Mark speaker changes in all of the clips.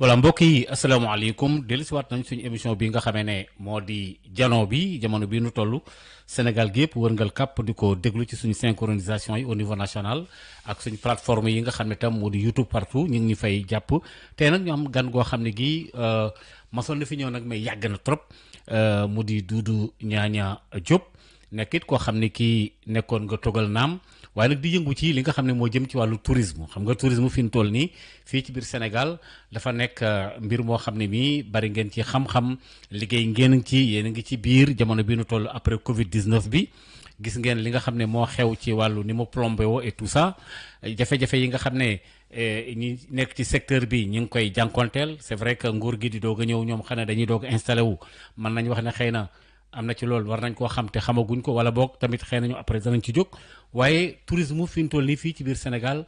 Speaker 1: voilà mbokk yi asalaamaaleykum dellusiwaat nañ suñu émission bi nga xamee ne moo di jano bi jamono bi nu toll Sénégal gi yëpp wërngal kàpp di ko déglu ci suñu synchronisation yi au niveau national ak suñu plateforme yi nga xam ne tam moo di YouTube partout ñu ngi ñu fay jàpp tey nag ñu am gan goo xam ne gii masoon na fi ñëw nag mais yàgg na trop mu di Doudou Niania Diop nekk it koo xam ne kii nekkoon nga togal naam waaye nag di yëngu ci li nga xam ne moo jëm ci wàllu tourisme xam nga tourisme fi mu toll nii fii ci biir Sénégal dafa nekk mbir moo xam ne mii bari ngeen ci xam-xam liggéey ngeen ci yéen a ngi ci biir jamono bi nu toll après Covid 19 bi gis ngeen li nga xam ne moo xew ci wàllu ni mu plombé woo et tout ça jafe-jafe yi nga xam ne ñi nekk ci secteur bi ñi ngi koy jànkonteel c'est vrai que nguur gi di doog a ñëw ñoom xam ne dañuy doog a installé wu mën nañ wax ne xëy na am na ci loolu war nañ koo xam te xamaguñ ko wala boog tamit xëy nañu après danañ ci jóg waaye tourisme fi mu toll nii fii ci biir Sénégal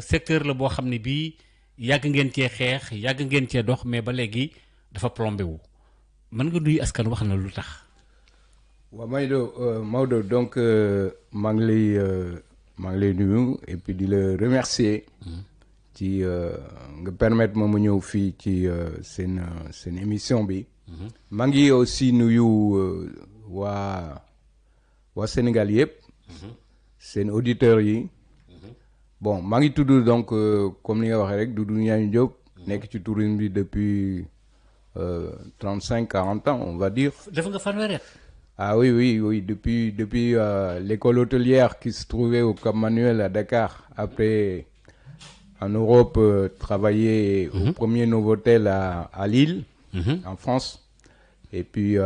Speaker 1: secteur la boo xam ne bii yàgg ngeen cee xeex yàgg ngeen cee dox mais ba léegi dafa plombé wu mën nga nuyu askan wax na lu tax.
Speaker 2: waaw Maodo donc maa ngi lay nuyu et puis di la remercier ci nga permettre ma ñëw fii ci seen émission bi. maa ngi aussi nuyu waa Sénégal yëpp. seen auditeurs yi. bon maa ngi tudd donc comme ni nga waxee rek Doudou Niania Diop. nekk ci tourisme bi depuis 35-40 ans on va dire.
Speaker 1: def nga fanweeri at.
Speaker 2: ah oui depuis l'école hôtelière qui se trouvait au Cap Manuel à Dakar après en Europe travailler au premier Novotel à Lille. En France. Et puis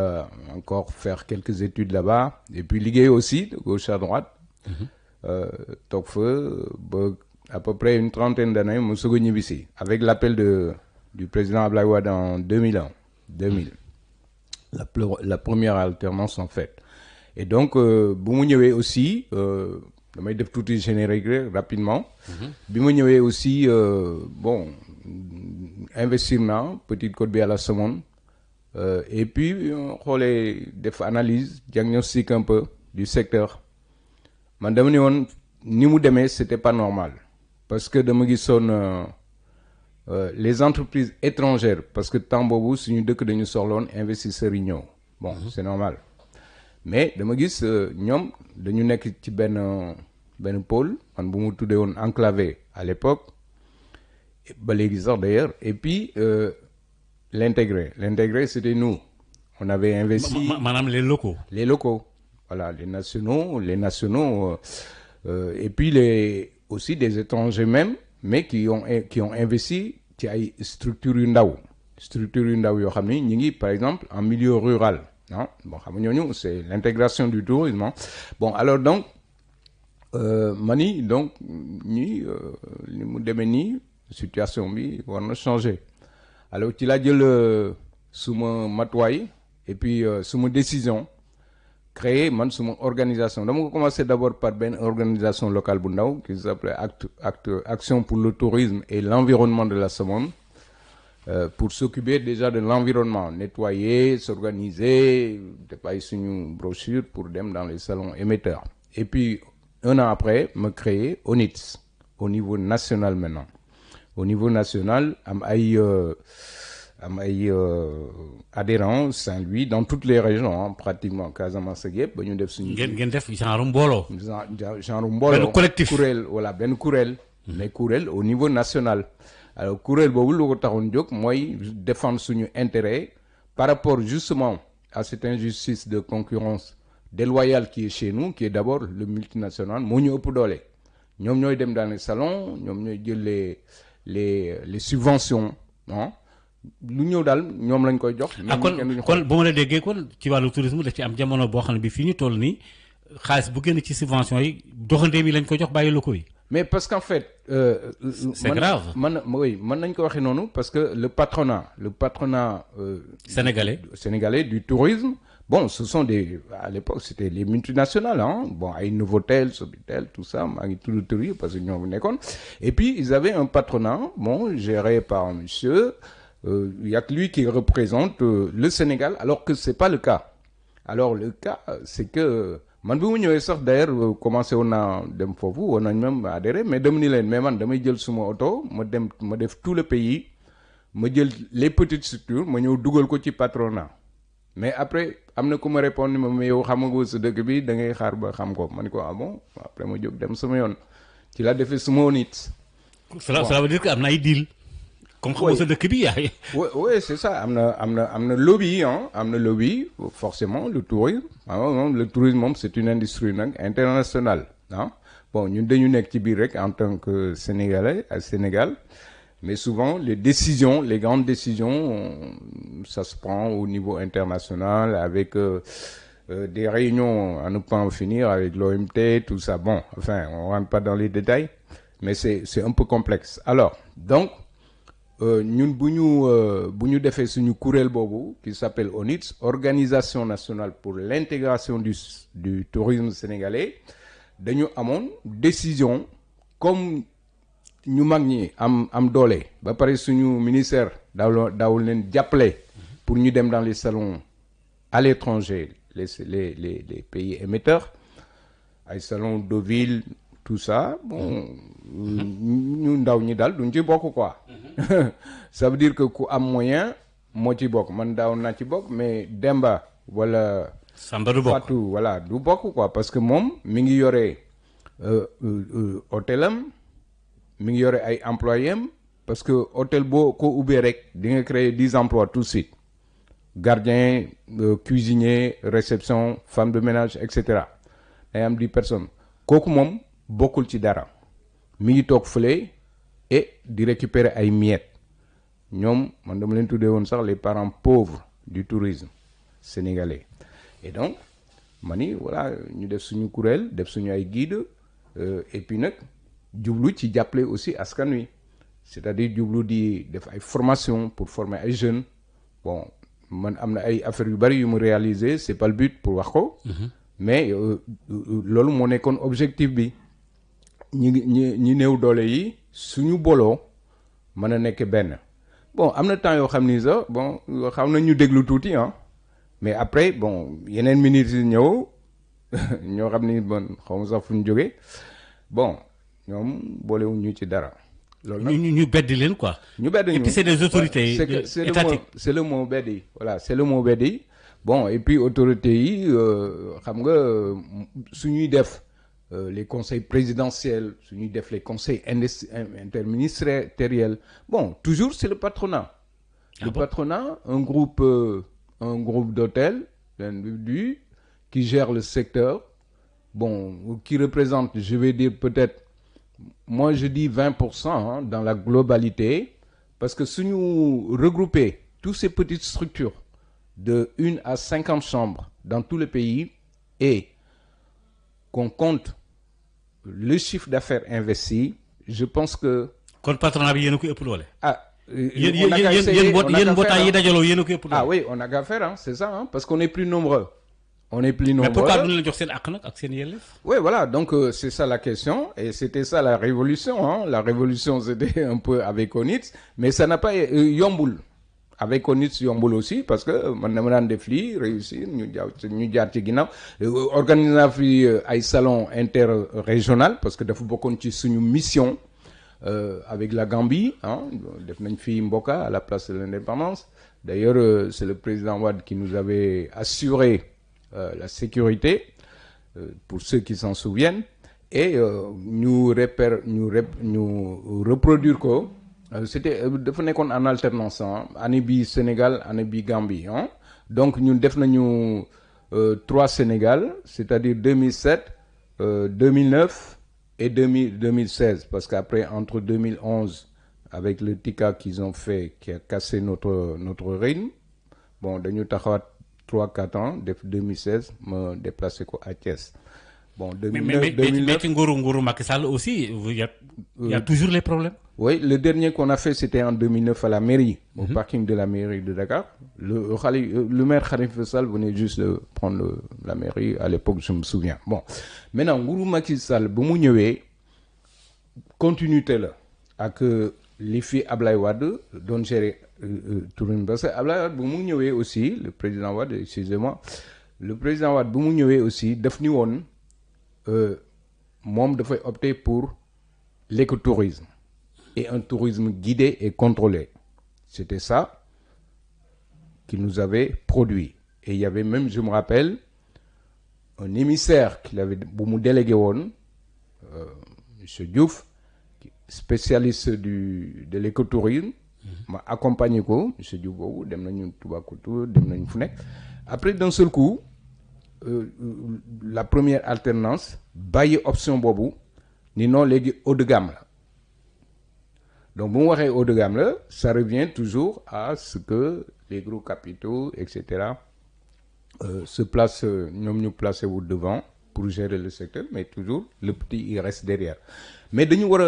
Speaker 2: encore faire quelques études là-bas. Et puis liggéey aussi de gauche à droite. toog fa ba à peu près une trentaine d'années mu soog a ñibbisi avec l'appel du président Abdoulaye Wade en 2000. La première alternance en fait. Et donc bu mu ñëwee aussi damay def tuuti générique rapidement. bi mu ñëwee aussi bon investir naa Petite Côte bi à la Somone. Et puis xoolee def analyse diagnostic un peu du secteur man dama ne woon ni mu demee c'était pas normal parce que dama gisoon les entreprises étrangères parce que temps boobu suñu dëkk dañu soxloon investisseurs yi ñëw bon c'est normal mais dama gis ñoom dañu nekk ci benn pôle man bu mu tuddee woon enclavé à l'époque ba léegi sax d'ailleurs et puis L'intégré, c'était nous. On avait investi...
Speaker 1: Madame, les locaux.
Speaker 2: Les locaux, voilà, les nationaux, et puis aussi des étrangers même, mais qui ont investi ci ay structures yu ndaw yoo xam ni ñu ngi par exemple en milieu rural ah bon xam nga ñooñu c'est l'intégration du tourisme hein. Bon alors donc mani donc ñi li mu demee nii situation bi war na changer. Alors ci laa jël suma matuwaay et puis suma décision créer man suma organisation dama ko commencé d'abord par benn organisation locale bu ndaw qui s'appelait Action pour le tourisme et l'environnement de la Somone pour s'occuper déjà de l'environnement nettoyer s'organiser def suñu brochure pour dem dans les salons émetteurs et puis un an après me créer ONITS au niveau national maintenant. Au niveau national am ay adhérents Saint-Louis dans toutes les régions hein, pratiquement Casamance ak yëpp ba ñu def suñu.
Speaker 1: ngeen def genre mbooloo.
Speaker 2: genre mbooloo
Speaker 1: benn collectif
Speaker 2: kuréel voilà benn kuréel. mais kuréel au niveau national. alors kuréel boobu lu ko taxoon jóg mooy défendre suñu intérêt par rapport justement à cette injustice de concurrence déloyale qui est chez nous qui est d'abord le multinational moo ñu ëpp doole ñoom ñooy dem dans les salons ñoom ñooy jël les subventions ah lu ñëw daal ñoom lañ koy jox.
Speaker 1: kon bu ma la déggee kon ci wàllu tourisme da ci am jamono boo xam ne bi fii ñu toll nii xaalis bu génn ci subvention yi doxandéem yi lañ ko jox bàyyi locaux yi.
Speaker 2: mais parce qu'en fait.
Speaker 1: c'est grave
Speaker 2: oui mën nañ ko waxee noonu parce que le patronat sénégalais du tourisme. Bon, ce sont à l'époque, c'était les multinationales, hein. Bon, ay Novotel, Sofitel, tout ça, tout le tour, parce que nous venons compte. Et puis, ils avaient un patronat, bon, géré par un monsieur, il y a que lui qui représente le Sénégal, alors que c'est pas le cas. Alors, le cas, c'est que, man bu mu ñëwee sax d'ailleurs commencé woon naa dem foofu woon nañ même adhéré mais dem ni leen mais man damay jël suma oto ma def tout le pays ma jël les petites structures ma ñëw dugal ko ci patronat mais après am na ku ma répondre ni ma mais yow xamagoo sa dëkk bi da ngay xaar ba xam ko ma ni ko ah bon après ma jóg dem sama yoon ci laa defee suma nit.
Speaker 1: cela veut dire que am na ay deal. comme xamoo sa dëkk bi yaay.
Speaker 2: oui c'est ça am na lobby hein am na lobby forcément le tourisme le tourisme moom c'est une industrie nag internationale ah bon ñun dañu nekk ci biir rek en tant que sénégalais à Sénégal mais souvent les grandes décisions ça se prend au niveau international avec des réunions à ne pas en finir avec l'OMT tout ça bon enfin on rentre pas dans les détails mais c'est un peu complexe alors donc ñun bu ñu defee suñu kuréel boobu qui s'appelle ONITS Organisation nationale pour l'intégration du tourisme sénégalais dañu amoon décision comme ñu mag ñi am doole ba pare suñu ministère daawul leen jàppale pour ñu dem dans les salons à l'étranger les pays émetteurs ay salons Deauville tout ça bon ñu ndaw ñi daal duñ ci bokk quoi ça veut dire que ku am moyen moo ci bokk man daaw naa ci bokk mais Demba wala
Speaker 1: Samba du bokk
Speaker 2: Fatou voilà du bokk quoi parce que moom mi ngi yore hôtelam mi ngi yore ay employés am parce que hôtel boo ko ubbee rek di nga créer 10 emplois tout de suite gardien cuisinier réception femme de ménage et cetera day am 10 personnes kooku moom bokkul ci dara mi ngi toog fële et di récupérer ay miettes ñoom man dama leen tuddee woon sax les parents pauvres du tourisme sénégalais et donc ma ni voilà ñu def suñu kuréel def suñu ay guide et puis nag jublu ci jàppale aussi askan wi c'est-à-dire jublu di def ay formation pour former ay jeunes bon man am na ay affaires yu bari yu mu réaliser c'est pas le but pour wax ko mais loolu moo nekkoon objectif bi ñi néew doole yi suñu boloo mën a nekk benn bon am na temps yoo xam ni sax bon xam na ñu déglu tuuti ah mais après bon yeneen ministres yi ñëw ñoo xam ni bon xaw ma sax fu ñu jógee bon ñoom boolewuñ ñu ci dara. loolu nag
Speaker 1: ñu beddi leen quoi.
Speaker 2: ñu beddi ñu
Speaker 1: et puis c'est des autorités étatiques.
Speaker 2: c'est le mot beddi voilà c'est le mot beddi bon et puis autorités yi xam nga suñuy def. Les conseils présidentiels, les conseils interministériels. Bon, toujours c'est le patronat. Le patronat, un groupe d'hôtels, d'individus qui gère le secteur, bon, qui représente, je vais dire peut-être, moi je dis 20% hein, dans la globalité, parce que si nous regrouper toutes ces petites structures de 1 à 50 chambres dans tout le pays et qu'on compte le chiffre d'affaires investi, je pense que.
Speaker 1: kon patronat bi yéen a ko ëpp doole.
Speaker 2: yéen
Speaker 1: mbootaay yi dajaloo yéen a ko ëpp doole.
Speaker 2: ah oui on a qu'à faire hein, c'est ça hein, parce qu'on est plus nombreux.
Speaker 1: mais pourquoi duñu la jox seen àq nag ak seen yelleef.
Speaker 2: oui voilà donc c'est ça la question et c'était ça la révolution hein. La révolution c'était un peu avec ONITS mais ça n'a pas yombul. Avec ONITS yombul aussi parce que man dama daan def lii réussir ñu jaar ci ginnaaw organiser naa fi ay salon interrégional parce que dafa bokkoon ci suñu mission avec la Gambie ah def nañ fi Mboka à la place de l'indépendance d'ailleurs c'est le président Wade qui nous avait assuré la sécurité pour ceux qui s'en souviennent et ñu reproduire ko. C'était dafa nekkoon en alternance année bi Sénégal année bi Gambie hein donc ñun def nañu 3 Sénégal c'est-à-dire 2007 2009 et 2016 parce qu'après entre 2011 avec le Tika qu'ils ont fait qui a cassé notre rythme bon dañu taxawaat 3-4 ans def 2016 ma déplacé ko à Thiès bon 2009
Speaker 1: mais ci nguuru Macky Sall aussi il y a toujours les problèmes.
Speaker 2: Oui, le dernier qu'on a fait, c'était en 2009 à la mairie, au parking de la mairie de Dakar. Le maire Khalifa Sall venait juste de prendre la mairie, à l'époque, je me souviens. Bon, maintenant, Ngourou Macky Sall, bu mu ñëwee continuité la ak li fi Ablaye Wade doon gérer tourisme parce que Ablaye Wade bu mu ñëwee aussi, le président Wade, excusez-moi, le président Wade bu mu ñëwee aussi daf ni woon moom dafay opter pour l'écotourisme. Et un tourisme guidé et contrôlé. C'était ça qu'il nous avait produit. Et il y avait même, je me rappelle, un émissaire qu'il avait bu mu délégué woon, monsieur Diouf, spécialiste de l'écotourisme, ma accompagné ko monsieur Diouf boobu dem nañu Toubacouta dem nañu fu nekk. Après d'un seul coup la première alternance bàyyi option boobu ni non léegi haut de gamme la. Donc bu mu waxee haut de gamme la, ça revient toujours à ce que les gros capitaux et cetera se placent, ñoom ñu placé wu devant pour gérer le secteur, mais toujours le petit il reste derrière. Mais dañu war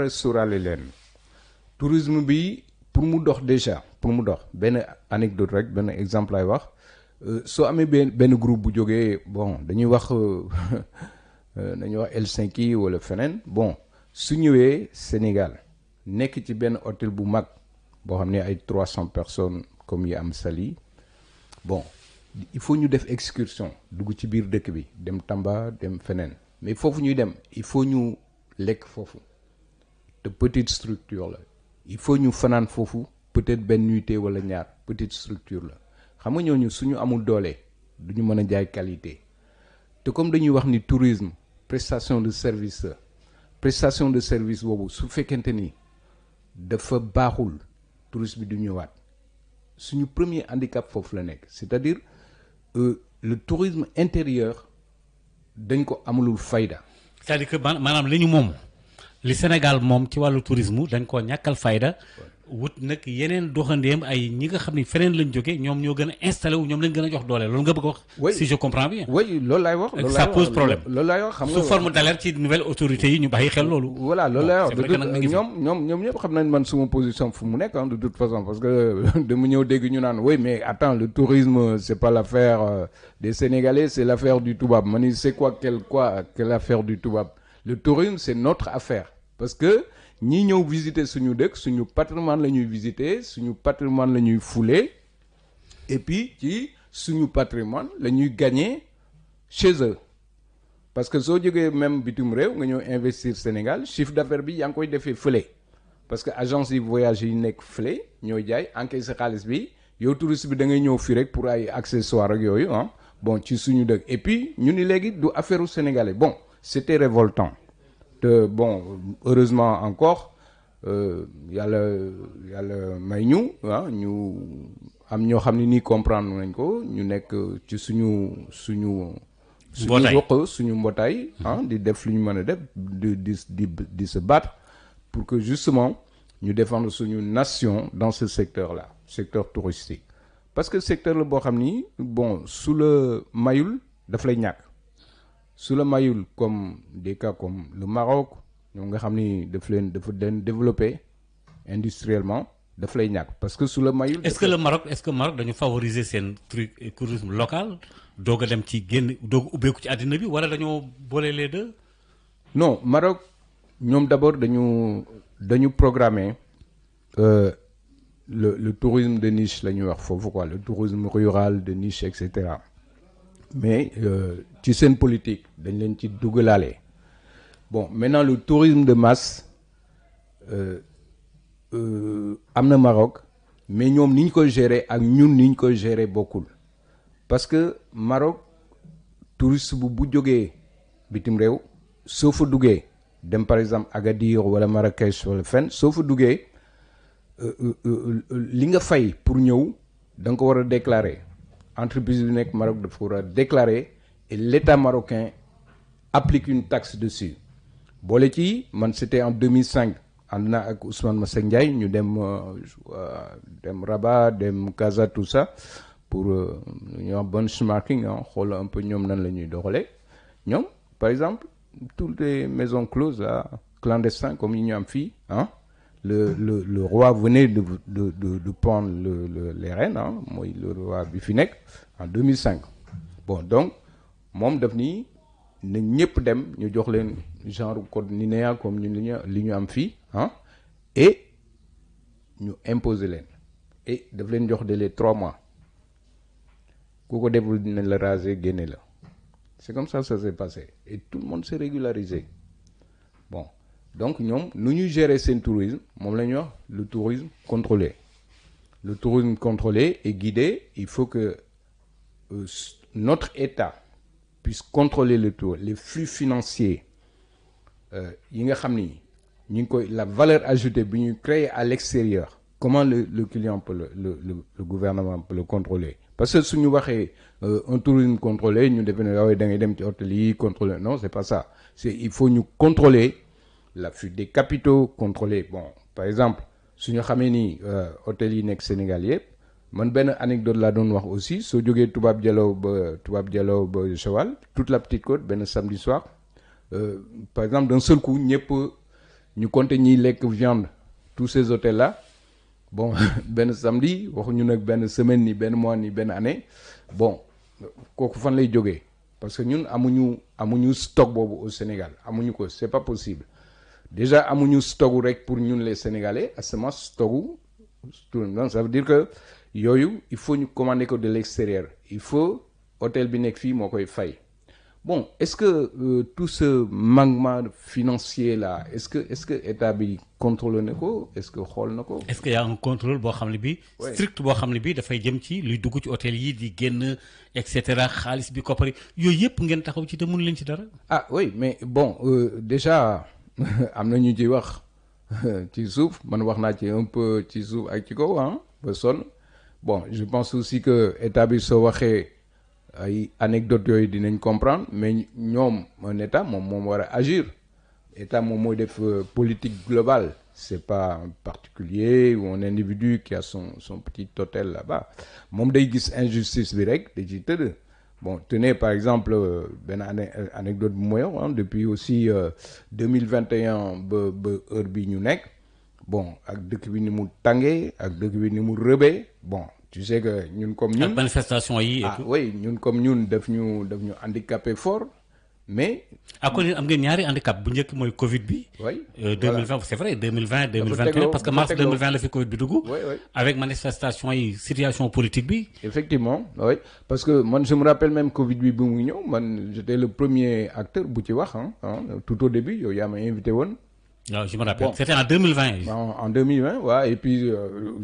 Speaker 2: a sóoraale leen tourisme bi pour mu dox déjà pour mu dox benn anecdote rek benn exemple lay wax soo amee benn groupe bu jógee bon dañuy wax Helsinki wala feneen bon su ñëwee Sénégal nekk ci benn hôtel bu mag boo xam ne ay 300 personnes comme yi am Saly bon il faut ñu def excursion dugg ci biir dëkk bi dem Tamba dem feneen mais foofu ñuy dem il faut ñu lekk foofu te petite structure la il faut ñu fanaan foofu peut-être benn nuitée wala ñaar petite structure la xam nga ñooñu suñu amul doole du ñu mën a jaay qualité te comme dañuy wax ni tourisme prestation de service la prestation de service boobu su fekkente ni dafa baaxul touriste bi du ñëwaat suñu premier handicap foofu la nekk c'est-à-dire le tourisme intérieur dañ ko amulul fayda.
Speaker 1: c'est-à-dire que maanaam li ñu moom li Sénégal moom ci wàllu tourisme dañ koo ñàkkal fayda wut nag yeneen doxandeem ay ñi nga xam ne feneen lañ jógee ñoom ñoo gën a installé wu ñoom lañ gën a jox doole loolu nga bëgg a wax.
Speaker 2: oui
Speaker 1: si je comprends bien.
Speaker 2: oui loolu laay wax.
Speaker 1: ça pose problème
Speaker 2: loolu laay wax xam nga
Speaker 1: sous forme d'alerte ci nouvelle autorité yi ñu bàyyi xel loolu.
Speaker 2: voilà loolu laay wax
Speaker 1: ñoom
Speaker 2: ñëpp xam nañ man suma position fu mu nekk de toute façon parce que dama ñëw dégg ñu naan oui mais attends le tourisme c'est pas l'affaire des Sénégalais c'est l'affaire du tubaab ma ni c'est quelle affaire du tubaab le tourisme c'est notre affaire parce que ñi ñëw visiter suñu dëkk suñu patrimoine la ñuy visiter suñu patrimoine la ñuy fouler et puis ci suñu patrimoine la ñuy gagner chez eux parce que soo jógee même bitum réew nga ñëw investir Sénégal chiffre d'affaires bi yaa ngi koy defee fële parce que agence yi voyage yi nekk fële ñooy jaay encaisser xaalis bi yow touriste bi da ngay ñëw fii rek pour ay accessoires ak yooyu ah bon ci suñu dëkk et puis ñu ni léegi du affaire u sénégalais bon c'était révoltant te bon heureusement encore yàlla may ñu am ñoo xam ne nii comprendre nañ ko ñu nekk ci suñu ruq suñu mbootaay di def lu ñu mën a def di se battre pour que justement ñu défendre suñu nation dans ce secteur-là secteur touristique parce que secteur la boo xam ni bon su la mayul daf lay ñàkk su la mayul comme des cas comme le Maroc ñoom nga xam ni dafa leen développé industriellement daf lay ñàkk parce que su la mayul. est-ce que Maroc
Speaker 1: dañu favoriser seen tourisme local doog a dem ci doog a ubbeeku ci àddina bi wala dañoo boole les deux.
Speaker 2: non Maroc ñoom d'abord dañu programmer le tourisme de niche la ñuy wax foofu quoi le tourisme rural de niche et cetera. mais ci seen politique dañ leen ci dugalaale bon maintenant le tourisme de masse am na Maroc mais ñoom ni ñu koy gérer ak ñun ni ñu koy gérer bokkul parce que Maroc touriste bu jógee bitim réew soo fa duggee dem par exemple Agadir wala Marrakech wala fenn soo fa duggee li nga fay pour ñëw da nga ko war a déclarer. Entreprise bi nekk Maroc dafa war a déclarer et l'État marocain applique une taxe dessus boole ci man c'était en 2005 ànd naa ak Ousmane Masseck Ndiaye ñu dem Rabat dem Casa tout ça pour ñu wax benchmarking xool un peu ñoom nan la ñuy doxalee ñoom par exemple toutes les maisons closes là clandestins comme yi ñu am fii le roi venait de prendre les rênes mooy le roi bi fi nekk en 2005 bon donc moom daf ni na ñëpp dem ñu jox leen genre code NINEA comme ñun li ñu am fii et ñu imposer leen et daf leen jox délai 3 mois ku ko deful dina la raser génne la c'est comme ça s'est passé et tout le monde s'est régularisé bon donc ñoom nu ñuy gérer seen tourisme moom la ñuy wax le tourisme contrôlé. Le tourisme contrôlé et guidé, il faut que notre État puisse contrôler le tour, les flux financiers yi nga xam ni ñu ngi koy la valeur ajoutée bi ñuy créer à l'extérieur. Comment le client peut le gouvernement peut le contrôler? Parce que suñu waxee un tourisme contrôlé ñu defe ne waaye da ngay dem ci hôtel yi contrôler non c'est pas ça. Il faut ñu contrôler la fuite des capitaux, contrôler bon par exemple suñu xamee ni hôtel yi nekk Sénégal yëpp man benn anecdote laa doon wax aussi soo jógee Toubab Dialaw ba Joal toute la Petite Côte benn samedi soir par exemple d'un seul coup ñëpp ñu compter ñiy lekk viande tous ces hôtels là bon benn samedi waxuñu nag benn semaine ni benn mois ni benn année bon kooku fan lay jógee parce que ñun amuñu stock boobu au Sénégal amuñu ko c'est pas possible déjà amuñu stocku rek pour ñun les Sénégalais asama stocku donc ça veut dire que yooyu il faut ñu commander ko de l'extérieur il faut hôtel bi nekk fii moo koy fay bon est-ce que tout ce manquement financier là est-ce que état bi contrôle na ko est-ce que xool na ko.
Speaker 1: est-ce que y a un contrôle boo xam ne bi strict boo xam ne bi dafay jëm ci luy dugg ci hôtel yi di génn et cetera xaalis bi koppari yooyu yëpp ngeen taxaw ci te mënu leen ci dara.
Speaker 2: ah oui mais bon déjà am na ñu ci wax ci suuf man wax naa ci un peu ci suuf ak ci kaw ah ba sonn bon je pense aussi que état bi soo waxee ay anecdotes yooyu dinañ comprendre mais ñoom un état moom war a agir état moom mooy def politique globale c'est pas un particulier ou un individu qui a son petit hôtel là-bas moom day gis injustice bi rek da ci tëdd bon tenez par exemple benn anecdote bu mooy wax depuis aussi 2021 ba heure bi ñu nekk bon ak dëkk bi ni mu tàngee ak dëkk bi ni mu rëbee bon tu sais que ñun comme ñun.
Speaker 1: ak manifestation yi.
Speaker 2: ah oui ñun comme ñun daf ñu handicapé fort mais.
Speaker 1: ah kon am ngeen ñaari handicap bu njëkk mooy Covid bi.
Speaker 2: oui
Speaker 1: 2020 c'est vrai 2021 parce que mars 2020 la fi Covid bi dugg.
Speaker 2: oui oui
Speaker 1: avec manifestation yi situation politique bi.
Speaker 2: effectivement oui parce que man je me rappelle même Covid bi bu mu ñëw man j'étais le premier acteur bu ci wax tout au début yow yaa ma invité woon.
Speaker 1: waaw je me rappelle bon, c'était en 2020.
Speaker 2: En 2020 waaw et puis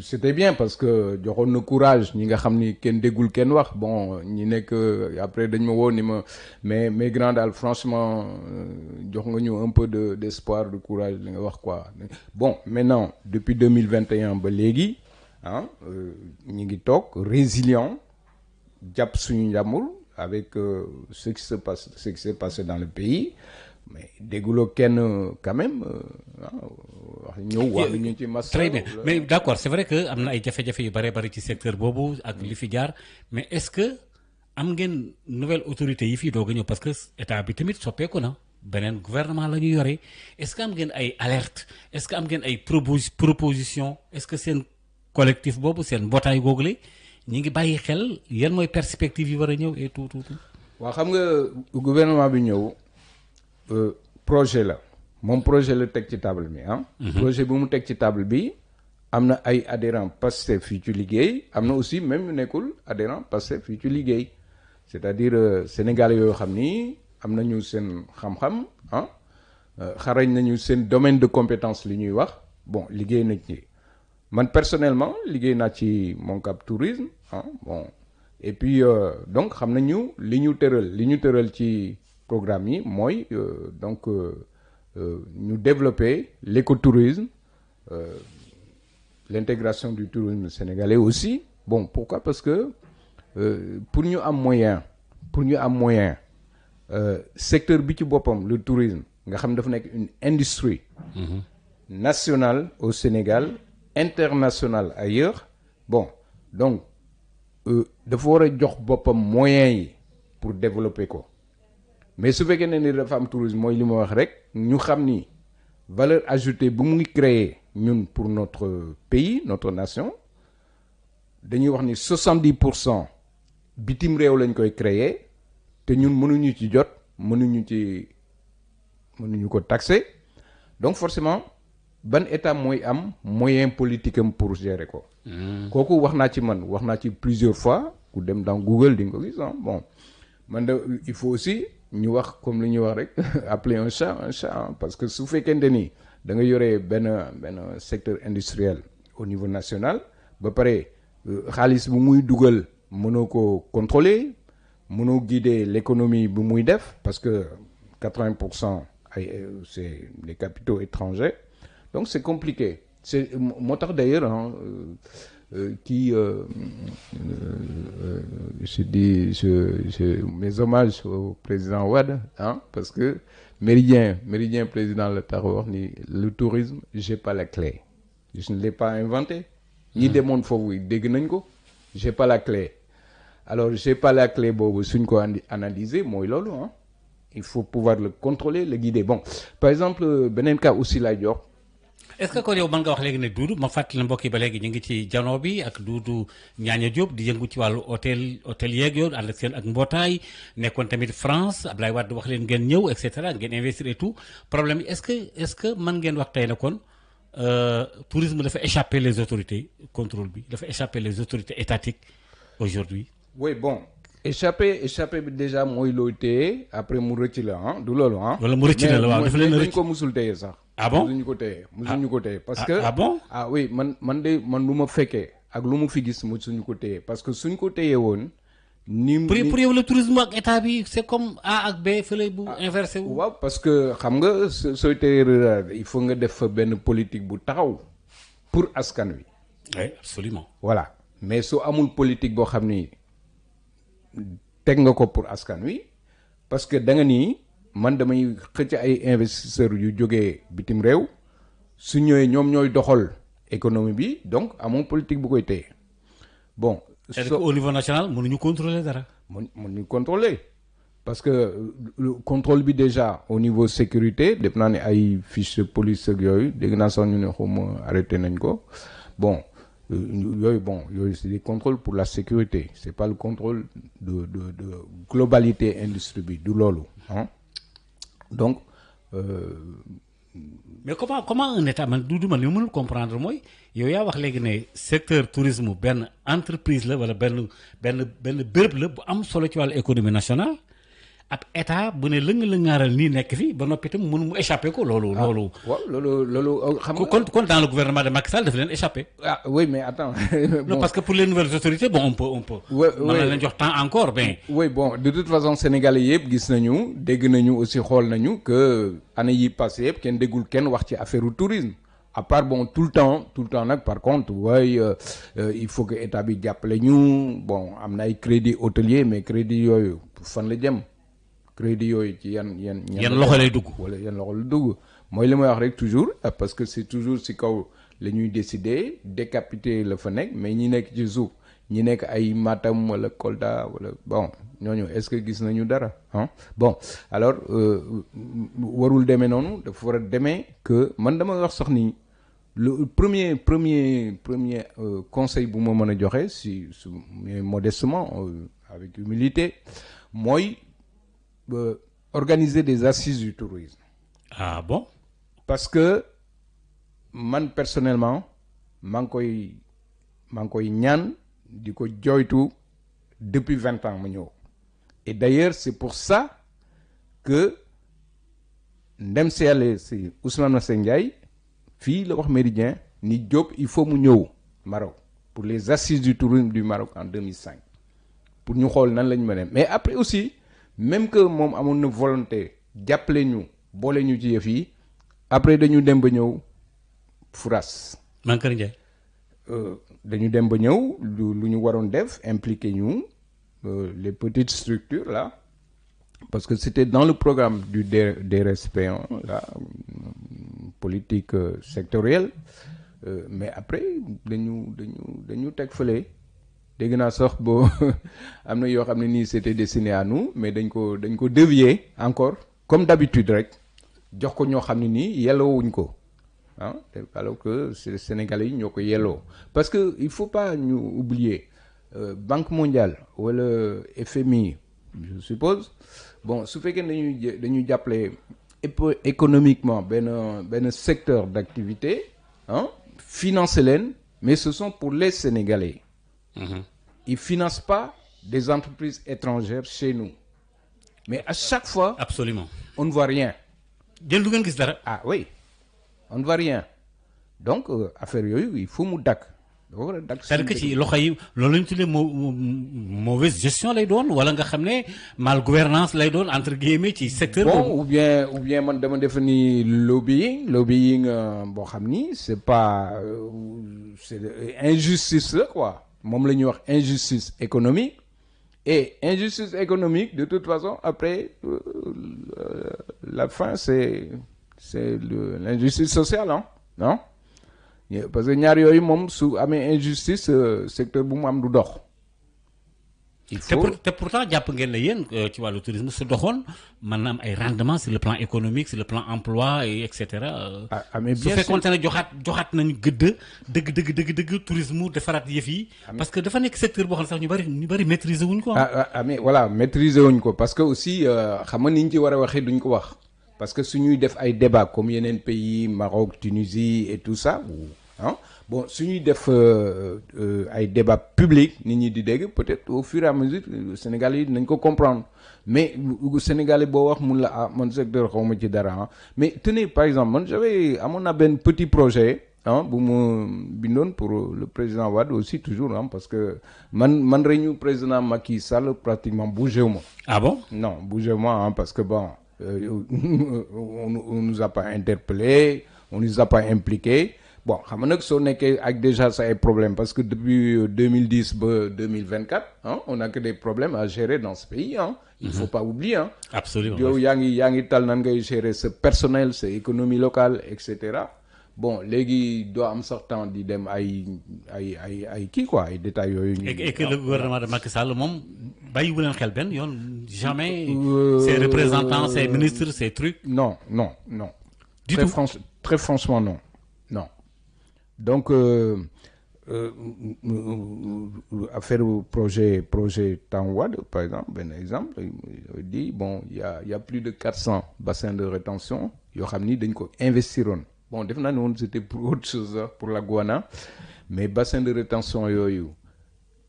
Speaker 2: c'était bien parce que joxoon na courage ñi nga xam ni kenn déggul kenn wax bon ñi nekk après dañ ma woo ni ma mais grand daal franchement jox nga ñu un peu d'espoir de courage li nga wax quoi bon maintenant depuis 2021 ba léegi ñi ngi toog résilient jàpp suñu njàmbur avec ce qui s'est passé dans le pays. mais dégguloo kenn quand même wax ñëw wàllu ñu ci mas.
Speaker 1: très bien mais d'accord c'est vrai que am na ay jafe-jafe yu bare bari ci secteur boobu ak li fi jaar mais est-ce que am ngeen nouvelle autorité yi fii doog a ñëw parce que état bi tamit soppeeku na beneen gouvernement la ñu yore est-ce que am ngeen ay alerte est-ce que am ngeen ay proposition est-ce que seen collectif boobu seen mbootaay googule ñi ngi bàyyi xel yan mooy perspective yi war a ñëw et tout.
Speaker 2: waaw xam nga gouvernement bi ñëw. projet la moom projet la teg ci table bi projet bu mu teg ci table bi am na ay adhérents Pastef fii ci liggéey am na aussi même ñu nekkul adhérents Pastef fii ci liggéey c'est-à-dire sénégalais yoo xam ni am nañu seen xam-xam xarañ nañu seen domaine de compétence li ñuy wax bon liggéey nañ ci man personnellement liggéey naa ci Moncap Tourisme bon et puis donc xam nañu li ñu tëral ci programme yi mooy donc ñu développer l'écotourisme l'intégration du tourisme sénégalais aussi bon pourquoi parce que pour ñu am moyen secteur bi ci boppam le tourisme nga xam dafa nekk une industrie nationale au Sénégal internationale ailleurs bon donc dafa war a jox boppam moyens yi pour développer ko mais su fekkee ne ni dafa am tourisme mooy li ma wax rek ñu xam ni valeur ajoutée bu mu ngi créer ñun pour notre pays notre nation dañuy wax ni 70% bitim réew lañ koy créer te ñun mënuñu ci jot mënuñu ko taxer donc forcément ban état mooy am moyen politique am pour gérer ko. kooku wax naa ci plusieurs fois ku dem dans Google di nga ko gis bon man de il faut aussi ñu wax comme lu ñuy wax rek appeler un chat hein, parce que su fekkente ni da nga yore benn secteur industriel au niveau national ba pare xaalis bu muy dugal mënoo ko contrôler mënoo guider l'économie bu muy def parce que 80% ay c'est les capitaux étrangers donc c'est compliqué c'est moo tax d'ailleurs kii je dis mes hommages au président Wade parce que méridien président la tax wax ni le tourisme j'ai pas la clé je ne l'ai pas inventé ñi demoon foofu dégg nañ ko j'ai pas la clé alors j'ai pas la clé boobu suñ ko analyser mooy loolu il faut pouvoir le contrôler le guider bon par exemple beneen cas aussi lay jox
Speaker 1: est-ce que kon yow mën nga wax léegi ne Doudou ma fàttali mbokk yi ba léegi ñu ngi ci jano bi ak Doudou Ñaaña Diop di yëngu ci wàllu hôtel yeeg yoon ànd ak seen ak mbootaay nekkoon tamit France Abdoulaye Wade wax leen ngeen ñëw et cetera ngeen investir et tout problème yi est-ce que mën ngeen wax tey ne kon tourisme dafa échapper les autorités contrôle bi dafa échapper les autorités étatiques aujourd'hui.
Speaker 2: Oui bon échapper bi déjà mooy looy téye après mu rëcc la du loolu
Speaker 1: wala mu rëcc la waaw dafa leen rëcc
Speaker 2: ko musul téye sax.
Speaker 1: ah bon
Speaker 2: musuñu ko téye parce que
Speaker 1: bon
Speaker 2: oui man lu ma fekkee ak lu mu fi gis musuñu ko téye parce que suñ ko téye woon ni
Speaker 1: pour yow le tourisme ak état bi c'est comme A ak B fële bu inversé wu
Speaker 2: waaw parce que xam nga sooy téye il faut nga def fa benn politique bu taxaw pour askan wi
Speaker 1: oui absolument
Speaker 2: voilà mais su amul politique boo xam ni teg nga ko pour askan wi parce que da nga nii man damay xëcc ay investisseurs yu jógee bitim réew su ñëwee ñoom ñooy doxal économie bi donc amoo politique bu koy téye bon.
Speaker 1: au niveau national mënuñu contrôler dara.
Speaker 2: mënuñu contrôler parce que le contrôle bi déjà au niveau sécurité def naa ne ay fiche de police ak yooyu dégg naa sax ñu ne xawma arrêté nañ ko bon. yooyu c'est des contrôles pour la sécurité c'est pas le contrôle de globalité industrie bi du loolu donc
Speaker 1: mais comment un état man du man li ma mënul comprendre mooy yow yaa wax léegi ne secteur tourisme benn entreprise la wala benn béréb la bu am solo ci wàllu économie nationale ab état bu ne lëng-lëngaaral nii nekk fi ba noppi itam mënu mu échappé ko loolu.
Speaker 2: waaw loolu xam nga.
Speaker 1: kon dans le gouvernement de Macky Sall dafa leen échappé.
Speaker 2: Oui mais attends.
Speaker 1: non parce que pour les nouvelles autorités bon on peut. mën na leen jox temps encore mais.
Speaker 2: oui bon de toute façon sénégalais yëpp gis nañu dégg nañu aussi xool nañu que année yi passé yëpp kenn déggul kenn wax ci affaire tourisme à part bon tout le temps nag par contre il faut que état bi jàppale ñu bon am na ay crédit hôtelier mais crédit yooyu fan la jëm. crédit yooyu ci yan
Speaker 1: loxo lay dugg
Speaker 2: wala yan loxo lay dugg mooy li may wax rek toujours parce que c'est toujours ci kaw la ñuy décider décapiter la fa nekk mais ñi nekk ci suuf ñi nekk ay Matam wala Kolda wala bon ñooñu est-ce que gis nañu dara bon alors warul demee noonu dafa war a demee que man dama wax sax ni le premier conseil bu ma mën a joxe si modestement avec humilité mooy organiser des assises du tourisme.
Speaker 1: Ah bon?
Speaker 2: Parce que man personnellement maa ngi koy ñaan di ko jooytu depuis 20 ans ma ñëw et d'ailleurs c'est pour ça que ndem si yàlla si Ousmane Masseck Ndiaye fii la wax Méridien ni Diop il faut mu ñëw Maroc pour les assises du tourisme du Maroc en 2005 pour ñu xool nan lañ mën a mais après aussi même que moom amoon na volonté jàppale ñu boole ñu ci yëf yi après dañu dem ba ñëw Fouras.
Speaker 1: Mankeur Ndiaye.
Speaker 2: dañu dem ba ñëw lu ñu waroon def impliqué ñu les petites structures là parce que c'était dans le programme du DRSP là politique sectorielle mais après dañu teg fële. dégg naa sax boo am na yoo xam ne nii c'était destiné à nous mais dañ ko dévier encore comme d'habitude rek jox ko ñoo xam ne nii yelloowuñ ko alors que c'est Sénégalais yi ñoo ko yelloo parce que il faut pas ñu oublier Banque mondiale wala FMI je suppose bon su fekkee dañuy jàppale économiquement benn secteur d'activité financer leen mais ce sont pour les Sénégalais. Ils financent pas des entreprises étrangères chez nous. mais à chaque fois
Speaker 1: absolument
Speaker 2: on ne voit rien.
Speaker 1: jël du ngeen gis dara.
Speaker 2: Ah oui, on ne voit rien. Donc affaire yooyu il faut mu dakk dafa war a dakk.
Speaker 1: c'est-à-dire que ci loxo yi loolu la ñu tuddee mauvaise gestion lay doon wala nga xam ne mal gouvernance lay doon entre guillemets ci secteur boobu.
Speaker 2: bon ou bien man dama def ni lobbying boo xam ni c'est pas c'est injustice la quoi moom la ñuy wax injustice économique et injustice économique de toute façon après la fin c'est l'injustice sociale hein non parce que ñaar yooyu moom su amee injustice secteur bu mu am du dox. il faut
Speaker 1: te pourtant jàpp ngeen ne yéen ci wàllu tourisme su doxoon mën na am ay rendement sur le plan économique sur le plan emploi et cetera.
Speaker 2: mais bien
Speaker 1: su fekkoonte ne joxaat nañu gëdd dëgg tourisme defaraat yëf yi. parce que dafa nekk secteur boo xam ne sax ñu bari maîtriser wuñ ko.
Speaker 2: mais voilà maîtriser wuñ ko parce que aussi xam nga ni ñu ci war a waxee duñ ko wax parce que suñuy def ay débat comme yeneen pays Maroc Tunisie et tout ça ah bon suñuy def ay débat public nit ñi di dégg peut-être au fur et à mesure Sénégalais yi dinañ ko comprendre mais Sénégalais boo wax mun la man secteur xaw ma ci dara mais tenez par exemple man amoon na benn petit projet bu mu bindoon pour le président Wade aussi toujours parce que man réunion président Macky Sall pratiquement bougé wu ma.
Speaker 1: Ah bon?
Speaker 2: Non bougé wu ma parce que bon on nous a pas interpellé on nous a pas impliqué. Bon xam nga nag soo nekkee ak déjà ça ay problème parce que depuis 2010 ba 2024 on a que des problèmes à gérer dans ce pays il faut pas oublier
Speaker 1: absolument
Speaker 2: yow yaa ngi tal nan ngay gérer sa personnel sa économie locale et cetera bon léegi doo am sax temps di dem ay kii quoi ay détails yooyu.
Speaker 1: et que le gouvernement de Macky Sall moom bàyyiwu leen xel benn yoon jamais. ses représentants ses ministres ses trucs.
Speaker 2: non
Speaker 1: du
Speaker 2: très
Speaker 1: tout
Speaker 2: très franchement non. Donc affaire projet Temps Wade par exemple benn exemple dit bon il y a plus de 400 bassins de rétention yoo xam ni dañ ko investiroon bon def naa ne woon c'était pour autre chose pour la Guana mais bassin de rétention yooyu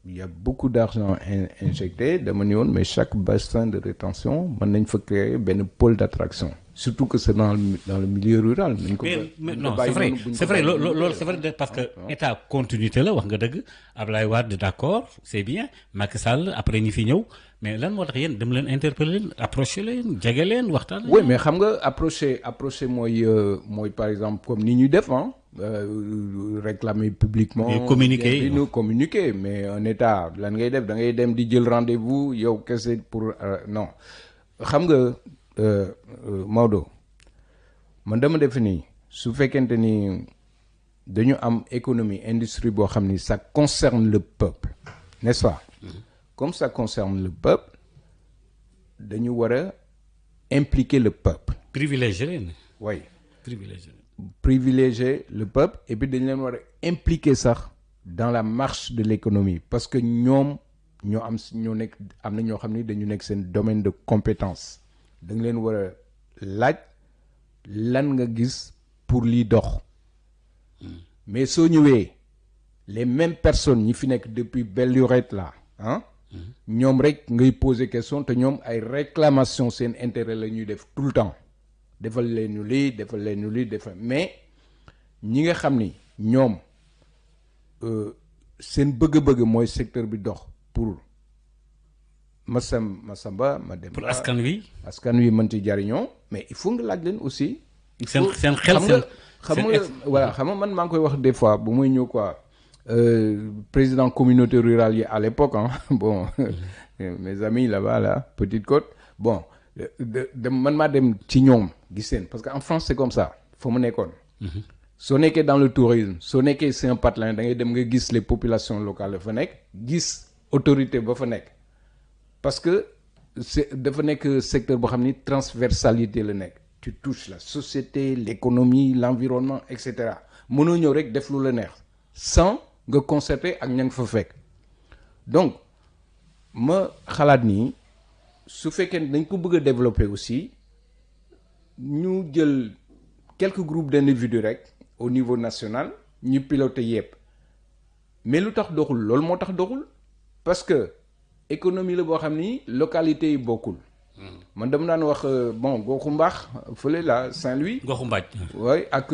Speaker 2: il y a beaucoup d'argent injecté dama ni woon mais chaque bassin de rétention mën nañ fa créer benn pôle d'attraction surtout que c'est dans le milieu rural.
Speaker 1: mais non c'est vrai loolu c'est vrai parce que état continuité la wax nga dëgg Ablaye Wade d'accord c'est bien Macky Sall après ñi fi ñëw mais lan moo tax yéen dem leen interpeller leen approcher leen jege leen waxtaan.
Speaker 2: oui mais xam nga approcher mooy par exemple comme ni ñuy def réclamer publiquement. communiquer mais un état lan ngay def da ngay dem di jël rendez-vous yow kese pour non xam nga. Maodo man dama def nii su fekkente ni dañu am économie industrie boo xam ni ça concerne le peuple n'est-ce pas comme ça concerne le peuple dañu war a impliquer le peuple.
Speaker 1: privilégier leen.
Speaker 2: oui
Speaker 1: privilégier
Speaker 2: le peuple et puis dañu leen war a impliquer sax dans la marche de l'économie parce que ñoom am na ñoo xam ni dañu nekk seen domaine de compétence. da nga leen war a laaj lan nga gis pour lii dox mais soo ñëwee les mêmes personnes ñi fi nekk depuis belle lurette là ñoom rek ngay poser question te ñoom ay réclamation seen intérêt la ñuy def tout le temps defal leen ñu lii mais ñi nga xam ni ñoom seen bëgg-bëgg mooy secteur bi dox pour Masamba Mademba
Speaker 1: pour askan
Speaker 2: wi mën ci jariñoo mais il faut nga laaj leen aussi.
Speaker 1: seen xel
Speaker 2: xam nga voilà xam nga man maa ngi koy wax des fois bu muy ñëw quoi président communauté rurale yi à l'époque bon mes amis là-bas là Petite Côte bon man maa dem ci ñoom gis seen parce que en France c'est comme ça fa mu nekkoon. soo nekkee dans le tourisme soo nekkee c'est un patelin da ngay dem nga gis les populations locales fa nekk gis autorité ba fa nekk. parce que dafa nekk secteur boo xam ni transversalité la nekk tu touches la société l'économie l'environnement et cetera mënoo ñëw rek def lu la neex sans nga concerter ak ña nga fa fekk donc ma xalaat nii su fekkee dañ ko bëgg a développer aussi ñu jël quelques groupes d'individus rek au niveau national ñu piloter yépp mais lu tax doxul loolu moo tax doxul parce que économie la boo xam ni localité yi bokkul man dama daan wax bon goxu mbaax fële la Saint-Louis.
Speaker 1: goxu mbaaj.
Speaker 2: waaye ak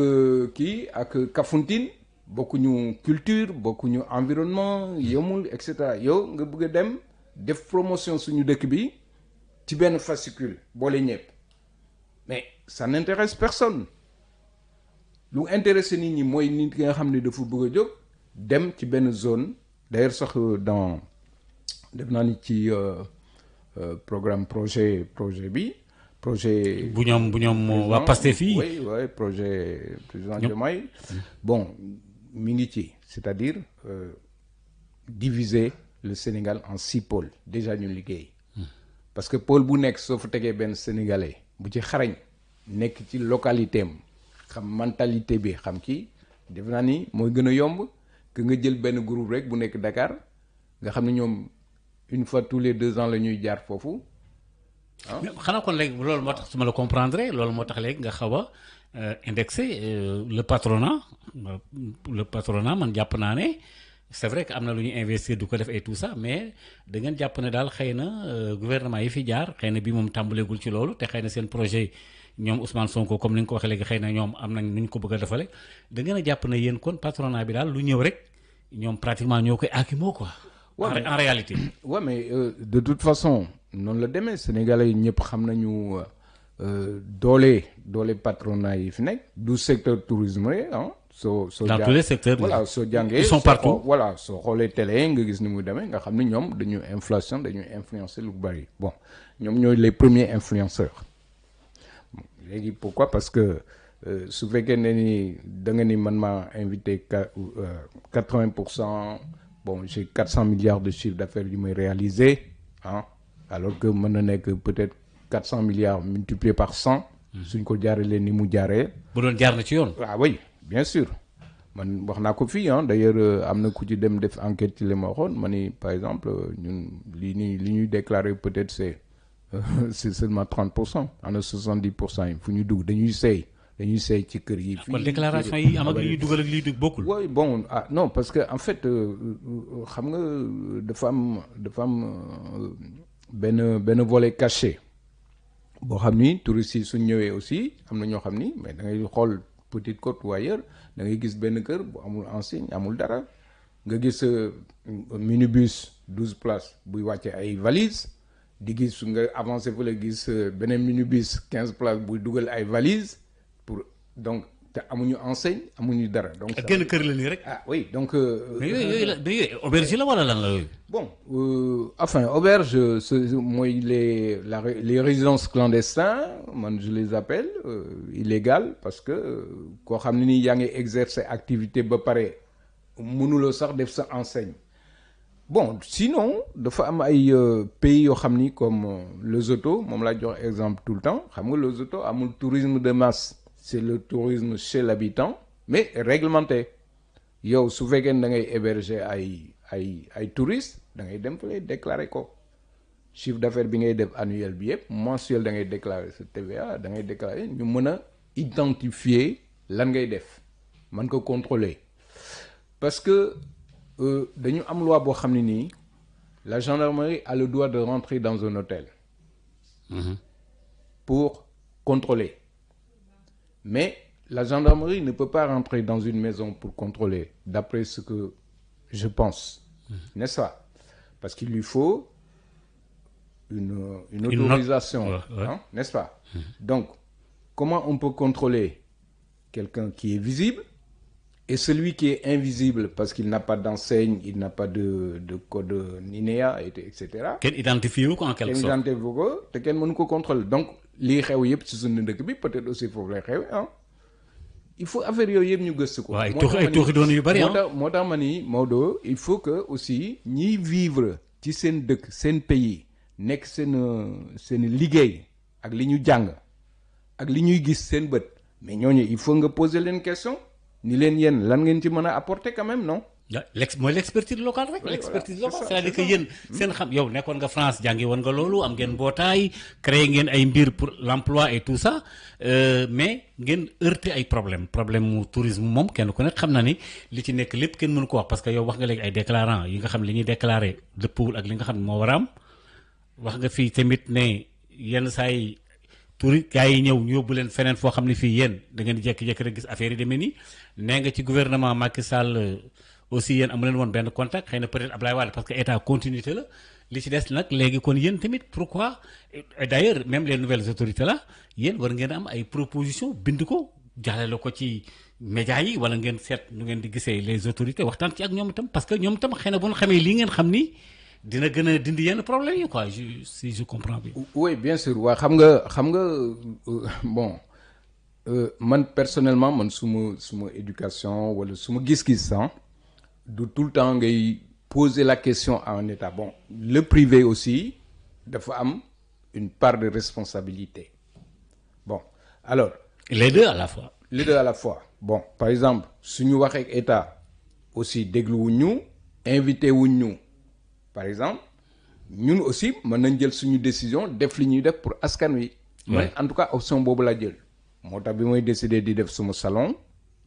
Speaker 2: kii ak Kafountine bokkuñu culture bokkuñu environnement yemul et cetera yow nga bëgg a dem def promotion suñu dëkk bi ci benn fascicule boole ñëpp mais ça n'intéresse personne lu intéressé nit ñi mooy nit ki nga xam ne dafa bëgg a jóg dem ci benn zone d'ailleurs sax dans def naa ni ci programme projet bi projet.
Speaker 1: bu ñoom waa Pastef fii.
Speaker 2: oui projet président Diomaye. bon mi ngi ci c'est-à-dire diviser le Sénégal en 6 pôles déjà ñu liggéey. parce que pôle bu nekk soo fa tegee benn sénégalais bu ci xarañ nekk ci localité am xam mentalité bi xam kii def naa ni mooy gën a yomb que nga jël benn groupe rek bu nekk Dakar nga xam ne ñoom une fois tous les 2 ans la ñuy jaar foofu.
Speaker 1: xanaa kon léegi loolu moo tax su ma la comprendre loolu moo tax léegi nga xaw a indexé le patronat man jàpp naa ne c'est vrai que am na lu ñuy investir du ko def et tout ça mais da ngeen jàpp ne daal xëy na gouvernement yi fi jaar xëy na bi moom tàmbaleegul ci loolu te xëy na seen projet ñoom Ousmane Sonko comme ni nga ko waxee léegi xëy na ñoom am nañ nu ñu ko bëgg a defale da ngeen a jàpp ne yéen kon patronat bi daal lu ñëw rek ñoom pratiquement ñoo koy aakimoo quoi. en réalité.
Speaker 2: ouais mais de toute façon noonu la demee Sénégalais yi ñëpp xam nañu doole patronat yi fi nekk du secteur tourisme rek soo
Speaker 1: dans tous les secteurs.
Speaker 2: voilà soo jàngee
Speaker 1: ils sont partout.
Speaker 2: voilà soo xoolee télé nga gis ni muy demee nga xam ni ñoom dañuy influencer lu bari bon ñoom ñooy les premiers influenceurs léegi pourquoi parce que su fekkee ne ni da nga ni man maa invité 80%. bon j'ai 400 milliards de chiffre d'affaires yu may réaliser alors que mën na nekk peut-être 400 milliards multiplié par 100. suñ ko jaaralee ni mu jaaree.
Speaker 1: bu doon jaar na ci yoon.
Speaker 2: ah oui bien sûr man wax naa ko fii d'ailleurs am na ku ci dem def enquête ci li ma waxoon ma ni par exemple ñun li ñuy déclarer peut-être c'est seulement 30%. am na 70% yi fu ñu dugg dañuy seey ci kër yi. fii
Speaker 1: kon déclaration yi am ak li ñuy dugal ak liy dugg bokkul.
Speaker 2: oui bon non parce que en fait xam nga dafa am benn volet caché boo xam ni touristes yi suñ ñëwee aussi am na ñoo xam ni mais da ngay xool Petite Côte ou ailleurs da ngay gis benn kër bu amul enseigne amul dara nga gis minibus 12 places buy wàcce ay valises di gis nga avancé fa la gis beneen minibus 15 places buy dugal ay valises. donc te amuñu enseigne amuñu dara. donc
Speaker 1: ak genn kër la nii rek.
Speaker 2: oui donc.
Speaker 1: mais yooyu auberge la wala lan la yooyu.
Speaker 2: bon enfin auberge mooy les résidences clandestins man je les appelle illégales parce que koo xam ne nii yaa ngi exercer activité ba pare mënuloo sax def sa enseigne. bon sinon dafa am ay pays yoo xam ni comme Lesotho moom laa jox exemple tout le temps xam nga Lesotho amul tourisme de masse. c'est le tourisme chez l'habitant mais réglementé yow su fekkee da ngay héberger ay touristes da ngay dem fa lay déclarer ko chiffre d'affaires bi ngay def annuel bi yëpp mensuel da ngay déclarer sa TVA da ngay déclarer ñu mën a identifier lan ngay def mën ko contrôler parce que dañu am loi boo xam ne nii la gendarmerie a le droit de rentrer dans un hôtel pour contrôler. Mais la gendarmerie ne peut pas rentrer dans une maison pour contrôler, d'après ce que je pense, n'est-ce pas? Parce qu'il lui faut une autorisation, n'est-ce pas? Donc, comment on peut contrôler quelqu'un qui est visible et celui qui est invisible parce qu'il n'a pas d'enseigne, il n'a pas de code NINEA, etc.
Speaker 1: Kenn identifié wu ko en quelque sorte.
Speaker 2: Kenn identifié wu ko te kenn mënu ko contrôler. Donc, lii xew yëpp ci suñu dëkk bi peut-être aussi foofu lay xew il faut affaire yooyu yëpp ñu gëstu ko.
Speaker 1: waaw ay tuuxi doon yu bari
Speaker 2: moo tax ma ni Maodo il faut que aussi ñiy vivre ci seen dëkk seen pays nekk seen liggéey ak li ñu jàng ak li ñuy gis seen bët mais ñooñu il faut nga poser leen question ni leen yéen lan ngeen ci mën a apporter quand même non.
Speaker 1: mooy l'expertise locale rek. l'expertise locale c'est-à-dire que yéen seen xam yow nekkoon nga France jàngi woon nga loolu am ngeen mbootaay créé ngeen ay mbir pour l'emploi et tout ça mais ngeen heurté ay problème mu tourisme moom kenn ku nekk xam na ni li ci nekk lépp kenn mënu ko wax parce que yow wax nga léegi ay déclarants yi nga xam li ñuy déclaré dëppwul ak li nga xam ne moo war a am wax nga fii tamit ne yenn saa yi turi gars yi ñëw ñu yóbbu leen feneen foo xam ne fii yéen da ngeen di jékki-jékki rek gis affaire yi demee nii nee nga ci gouvernement Macky Sall aussi yéen amu leen woon benn contact xëy na peut-être Ablaye Wade parce que état continuité la li ci des nag léegi kon yéen tamit pourquoi et d'ailleurs même les nouvelles autorités là yéen war ngeen am ay proposition bind ko jàllale ko ci médias yi wala ngeen seet nu ngeen di gisee les autorités waxtaan ci ak ñoom itam parce que ñoom itam xëy na bu ñu xamee lii ngeen xam ni dina gën a dindi yenn problème yi quoi si je comprends bien.
Speaker 2: oui bien sûr waa xam nga bon man personnellement man suma éducation wala suma gis-gis du tout le temps ngay poser la question à un état bon le privé aussi dafa am une part de responsabilité bon alors.
Speaker 1: les deux à la fois.
Speaker 2: les deux à la fois bon par exemple suñu waxee ak état aussi dégluwuñ ñu invité wuñ ñu par exemple ñun aussi mën nañ jël suñu décision def li ñuy def pour askan wi. man en tout cas option boobu laa jël. moo tax bi may décider di def suma salon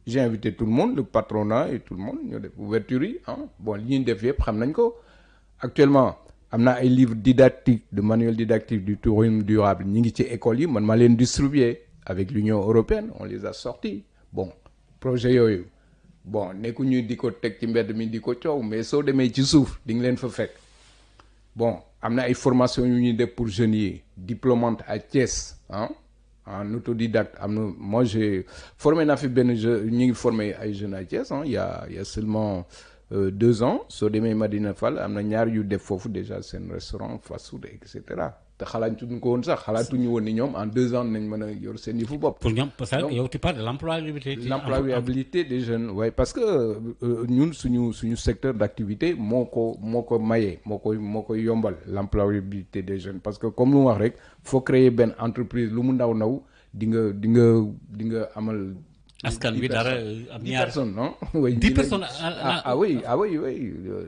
Speaker 2: j'ai invité tout le monde le patronat et tout le monde ñoo def ouverture yi bon li ñuy def yëpp xam nañ ko actuellement am na ay livres didactiques de manuel didactique du tourisme durable ñi ngi ci école yi man maa leen distribuer avec l'Union européenne on les a sortis bon projet yooyu bon nekkuñu di ko teg ci mbedd mi di ko coow mais soo demee ci suuf di nga leen fa fekk bon am na ay formation yu ñuy def pour jeunes yi diplômante à Thiès en autodidacte am na moi j'ai formé naa fi benn jeune ñu ngi formé ay jeunes à Thiès il y a seulement 2 ans soo demee Madina Fall am na ñaar yu def foofu déjà seen restaurant fast food et cetera te xalaatuñu ko woon sax xalaatuñu woon ni ñoom en 2 ans nañ mën a yor seen yëfu bopp.
Speaker 1: pour ñoom parce que yow tu parles de l'employabilité.
Speaker 2: l'employabilité des jeunes ouais parce que ñun suñu secteur d'activité moo ko maye moo koy yombal l'employabilité des jeunes parce que comme lu mu wax rek faut créer benn entreprise lu mu ndaw di nga amal.
Speaker 1: askan wi dara am
Speaker 2: 10 personnes non.
Speaker 1: oui 10 personnes
Speaker 2: oui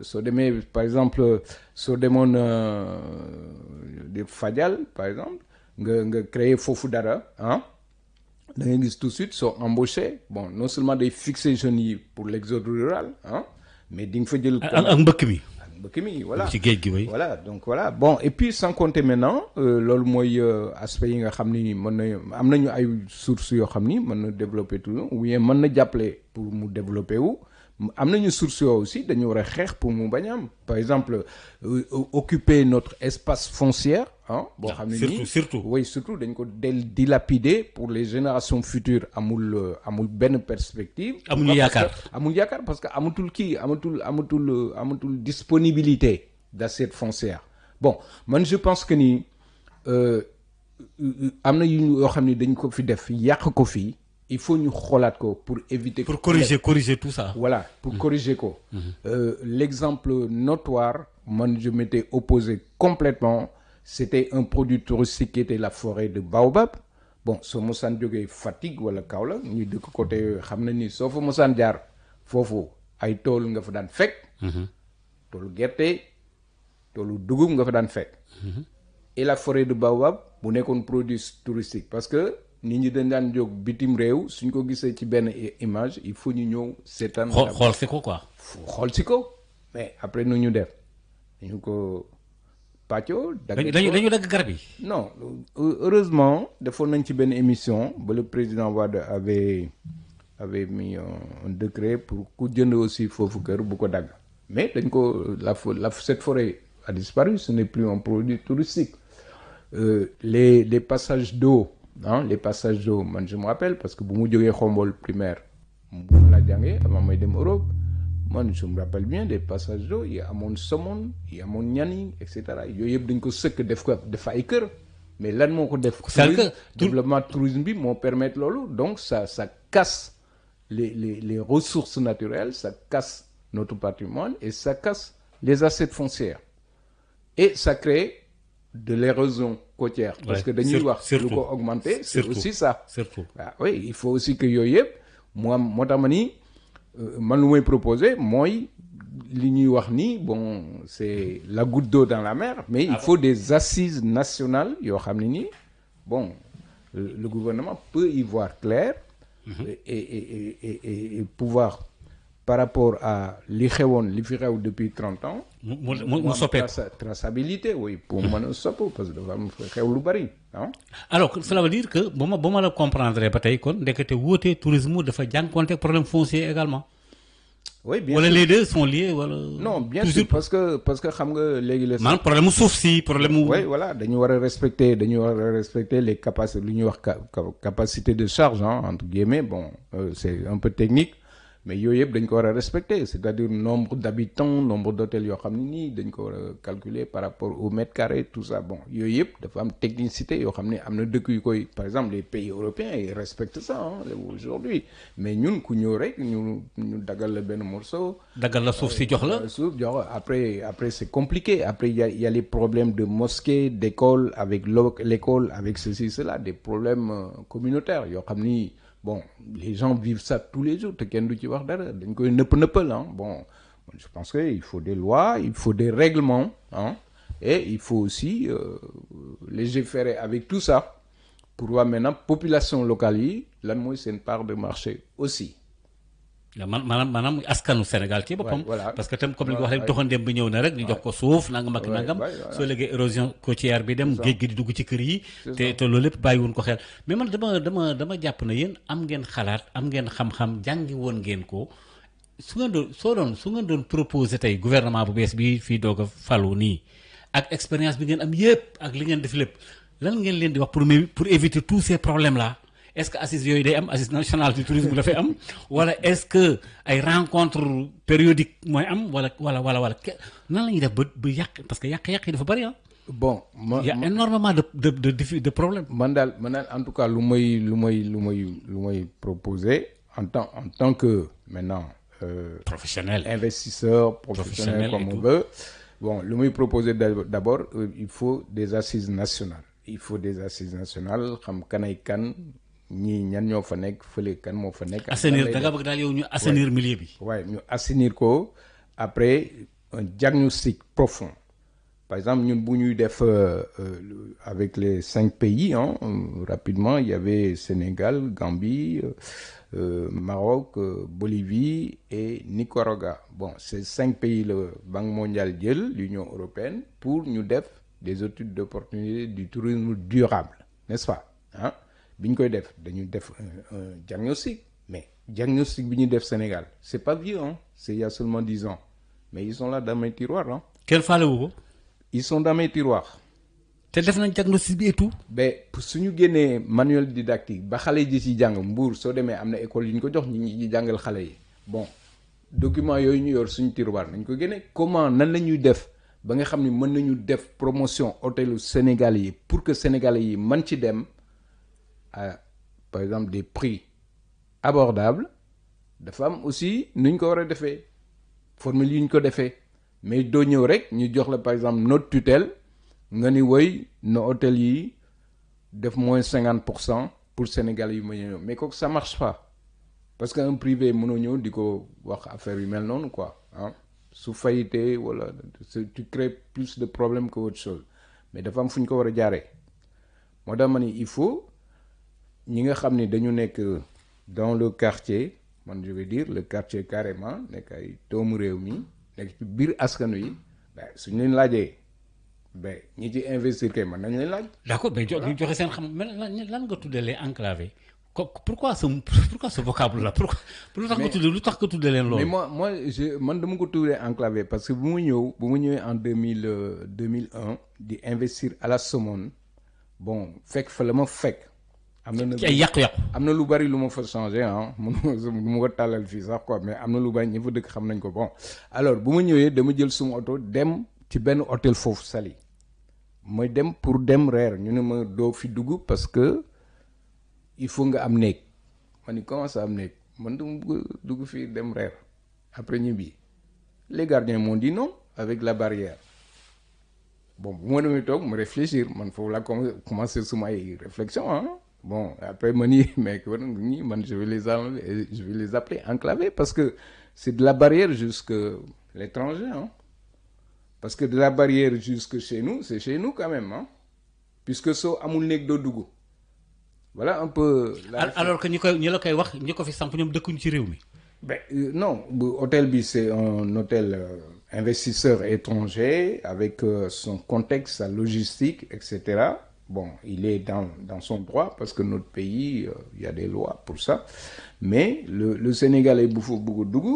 Speaker 2: soo demee par exemple soo demoon de Fadial par exemple nga créer foofu dara da ngay gis tout de suite soo embauché bon non seulement day fixer jeunes yi pour l'exode rural mais di nga fa jël.
Speaker 1: ak mbëkk mi.
Speaker 2: mbëkk mi voilà
Speaker 1: ci géej gi oui.
Speaker 2: voilà donc voilà bon et puis sans compter maintenant loolu mooy aspect yi nga xam ni mën na am nañu ay sources yoo xam ni mën na développer tout ou bien mën na jàppale pour mu développer wu am nañu sources yoo aussi dañu war a xeex pour mu bañ a am par exemple occuper notre espace foncier boo xam ne nii surtout dañ ko dilapider pour les générations futures amul benn perspective. amul yaakaar parce que amatul disponibilité d'assiette foncière bon man je pense que ni am na yoo xam ne dañ ko fi def yàq ko fii. il faut ñu xoolaat ko pour éviter.
Speaker 1: pour corriger tout ça.
Speaker 2: voilà pour corriger ko. L'exemple notoire man je m'étais opposé complètement c'était un produit touristique qui était la forêt de Baobab bon soo mosaan jógee Fatick wala Kaolack ñu dëkk côté xam na ni soo fa mosaan jaar foofu ay tool nga fa daan fekk. toolu gerte toolu dugub nga fa daan fekk. et la forêt de Baobab bu nekkoon produit touristique parce que. nit ñi dañ daan jóg bitim réew suñ ko gisee ci benn image il faut ñu ñëw seetaan.
Speaker 1: xool si ko quoi.
Speaker 2: xool si ko mais après nu ñu def dañu ko pàccoo.
Speaker 1: dañu dagg garab yi.
Speaker 2: non heureusement defoon nañ ci benn émission ba le président Wade avait mis un décret pour ku jënd aussi foofu kër bu ko dagg mais dañ ko cette forêt a disparu ce n'est plus un produit touristique les passages d'eau. les passages d'eau man je me rappelle parce que bu mu jógee Xombol primaire mu laa jàngee avant may dem Europe man je me rappelle bien des passages d'eau yi amoon Somone yi amoon Nianing et cetera yooyu yëpp dañ ko sëkk def ay kër mais lan moo ko def. développement tourisme bi moo permettre loolu donc ça casse les ressources naturelles ça casse notre patrimoine et ça casse les assiettes foncières et ça crée de l'érosion côtière parce que dañuy wax lu ko augmenter c'est aussi ça
Speaker 1: surtout
Speaker 2: oui il faut aussi que yooyu yëpp moo tax ma ni man lu may proposer mooy li ñuy wax ni bon c'est la goutte d'eau dans la mer mais il faut des assises nationales yoo xam ne ni bon le gouvernement peut y voir clair et pouvoir par rapport à li fi xew depuis 30 ans.
Speaker 1: mu soppeeku
Speaker 2: traçabilité oui pour mën a sopp parce que dafa am xew lu bari ah.
Speaker 1: alors cela veut dire que ba ma la comprendre ba tey kon ndekete wóotee tourisme dafa jànkuwante problème foncier également.
Speaker 2: oui bien
Speaker 1: wala
Speaker 2: sûr
Speaker 1: les deux sont liés wala.
Speaker 2: non bien sûr parce que xam nga léegi la.
Speaker 1: maanaam problème mu suuf si problème mu.
Speaker 2: oui voilà dañu war a respecter les capacités lu ñuy wax capacité de charge entre guillemets bon c'est un peu technique. mais yooyu yëpp dañ ko war a respecter c'est-à-dire nombre d'habitants nombre d'hôtels yoo xam ne nii dañ ko war a calculer par rapport au mètre carré tout ça bon yooyu yëpp dafa am technicité yoo xam ne am na dëkk yu koy par exemple les pays européens ils respectent ça aujourd'hui mais ñun ku ñëw rek ñu daggal la benn morceau.
Speaker 1: daggal la suuf si jox la.
Speaker 2: après c'est compliqué après il y a les problèmes de mosquées d'école avec l'école avec ceci cela des problèmes communautaires yoo xam ni. Bon, les gens vivent ça tous les jours te kenn du ci wax dara dañ koy nëppal bon je pense que il faut des lois il faut des règlements et il faut aussi légiférer avec tout ça pour voir maintenant population locale yi lan mooy seen part de marché aussi.
Speaker 1: maanaam askanu Sénégal ci boppam.
Speaker 2: voilà
Speaker 1: parce que tam comme li nga wax rek doxandéem bi ñëw na rek ñu jox ko suuf nangam ak nangam. soo léegi érosion côtière bi dem géej gi di dugg ci kër yi. te loolu lépp bàyyiwuñ ko xel. mais man dama jàpp na yéen am ngeen xalaat am ngeen xam-xam jàngi woon ngeen ko su ngeen doon proposer tey gouvernement bu bees bi fii doog a falu nii ak expérience bi ngeen am yépp ak li ngeen def lépp lan ngeen leen di wax pour éviter tous ces problèmes là. est-ce que assises yooyu day am assise nationale du tourisme dafay am wala est-ce que ay rencontres périodiques mooy am wala nan la ñuy def ba yàq parce que yàq yi dafa bari
Speaker 2: bon
Speaker 1: il y a énormément de problèmes.
Speaker 2: man daal en tout cas lu may proposer en tant que maintenant.
Speaker 1: professionnel
Speaker 2: investisseur professionnel comme on veut bon lu muy proposer d'abord il faut des assises nationales xam kanay kan. ñii ñan ñoo fa nekk fële kan moo fa nekk.
Speaker 1: assainir da nga bëgg daal yow ñu assainir milieu bi.
Speaker 2: waaye ñu assainir ko après un diagnostic profond par exemple ñun bu ñuy def avec les 5 pays rapidement il y avait Sénégal Gambie Maroc Bolivie et Nicaragua bon ces 5 pays la Banque mondiale jël l'Union européenne pour ñu def des études d'opportunité du tourisme durable n'est-ce pas bi ñu koy def dañu def un diagnostic mais diagnostic bi ñu def Sénégal c'est pas vieux c'est il y a seulement 10 ans mais ils sont là dans mes tiroirs
Speaker 1: kenn faalewu ko.
Speaker 2: ils sont dans mes tiroirs.
Speaker 1: te def nañ diagnostic bi et tout.
Speaker 2: mais suñu génnee manuel didactique ba xale ji ci jàng Mbour soo demee am na école yu ñu ko jox ñi jàngal xale yi bon document yooyu ñu yor suñu tiroir nañ ko génne comment nan la ñuy def ba nga xam ne mën nañu def promotion hôtelu Sénégal yi pour que Sénégalais yi mën ci dem. Par exemple des prix abordables dafa am aussi nu ñu ko war a defee formule yi ñu ko defee mais doo ñëw rek ñu jox la par exemple notre tutelle nga ni woy no hôtel yi def moins 50% pour Sénégal yi ma ñëw mais kooku ça marche pas parce que un privé mënoo ñëw di ko wax affaire yu mel noonu quoi su fayité wala tu crées plus de problèmes que autre chose mais dafa am fu ñu ko war a jaaree moo tax ma ni il faut ñi nga xam ni dañu nekk dans le quartier man je veux dire le quartier carrément nekk ay doomu réew mi nekk ci biir askan wi suñu leen laajee ñi ci investir kay man nañ leen laaj.
Speaker 1: d'accord mais joxe seen xam lan nga tuddee les enclavés pourquoi ce vocable là pourquoi lu tax nga tuddee leen loolu.
Speaker 2: mais man dama ko tuddee enclavé parce que bu mu ñëwee en 2001 di investir à la Somone bon fekk fa la ma fekk. am na
Speaker 1: ci ay yàqu-yàqu.
Speaker 2: am na lu bari lu ma fa changé mu ma ko tàllal fii sax quoi mais am na lu bari ñi fa dëkk xam nañ ko bon alors bu ma ñëwee dama jël suma oto dem ci benn hôtel foofu Saly mooy dem pour dem reer ñu ne ma doo fi dugg parce que il faut nga am néeg ma ni comment ça am néeg man dama bëgg dugg fii dem reer après ñibbi les gardiens m'ont dit non avec la barrière bon bu ma demee toog ma réfléchir man foofu laa commencé suma ay réflexion bon après ma ni mais ñi man je vais les appeler enclavés parce que c'est de la barrière jusque l'étranger parce que de la barrière jusque chez nous c'est chez nous quand même puisque soo amul néeg doo dugg voilà un peu.
Speaker 1: alors que ñi la koy wax ñi ko fi samp ñoom dëkkuñu ci réew mi.
Speaker 2: Ben, non, hôtel bi c'est un hôtel investisseur étranger avec son contexte, sa logistique, etc. Bon, il est dans son droit parce que notre pays, il y a des lois pour ça. Mais le Sénégalais bu fa bëgg a dugg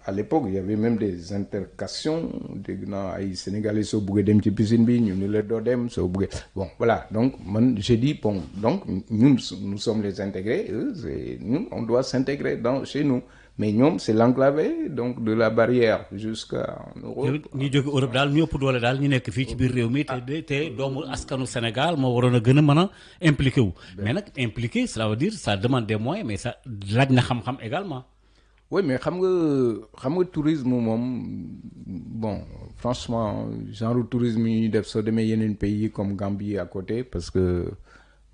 Speaker 2: à l'époque il y avait même des intercations dégg naa ay Sénégalais soo bëggee dem ci piscine bi ñu ni la doo dem soo bëggee bon voilà donc man j'ai dit bon donc ñun nous sommes les intégrés ñun on doit s'intégrer chez nous mais ñoom c'est l'enclavé donc de la barrière jusqu'à Europe.
Speaker 1: ñu jóge Europe daal ñu ëpp doole daal ñu nekk fii ci biir réew mi te doomu askanu Sénégal moo waroon a gën a mën a impliqué wu. mais nag impliqué cela veut dire ça demande des moyens mais ça laaj na xam-xam également.
Speaker 2: oui mais xam nga tourisme moom bon franchement genre tourisme yi ñuy def soo demee yeneen pays comme Gambie à côté parce que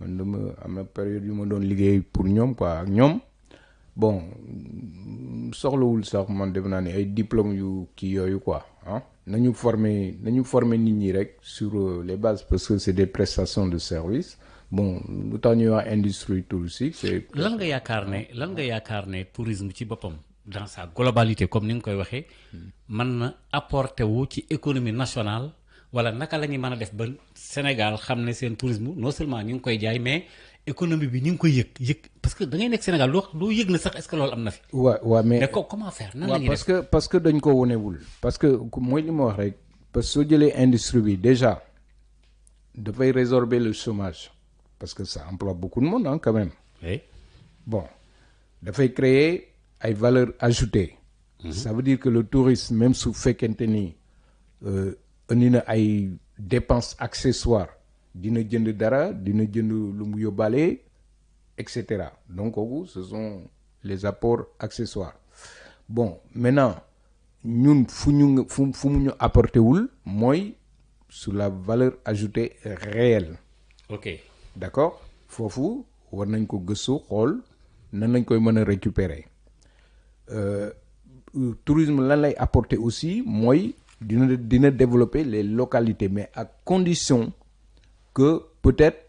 Speaker 2: man dama am na période yu ma doon liggéey pour ñoom quoi ak ñoom. Bon soxlawul sax man def naa ne ay diplômes yu kii yooyu quoi ah nañu former nit ñi rek sur les bases parce que c'est des prestations de service bon lu tax ñuy wax industrie touristique c'est.
Speaker 1: lan nga yaakaar ne tourisme ci boppam dans sa globalité comme ni nga koy waxee mën na apporter wu ci économie nationale wala naka la ñuy mën a def ba Sénégal xam ne seen tourisme non seulement ñu ngi koy jaay mais. économie bi ñu ngi koy yëg parce que da ngay nekk Sénégal doo yëg na sax est-ce que loolu am na fi.
Speaker 2: waaw mais
Speaker 1: comment faire nan la ñuy def
Speaker 2: parce que dañ ko wonewul parce que mooy li ma wax rek parce que soo jëlee industrie bi déjà dafay résorber le chômage parce que ça emploie beaucoup de monde quand même.
Speaker 1: oui.
Speaker 2: bon dafay créer ay valeurs ajoutées. Ça veut dire que le tourisme même su fekkente ni indi na ay dépenses accessoires. dina jënd dara dina jënd lu mu yóbbaale et cetera donc kooku ce sont les apports accessoires bon maintenant ñun fu mu ñu apporté wul mooy sur la valeur ajoutée réelle.
Speaker 1: ok
Speaker 2: d'accord foofu war nañ ko gëstu xool nan lañ koy mën a récupérer tourisme lan lay apporter aussi mooy dina développer les localités mais à condition que peut-être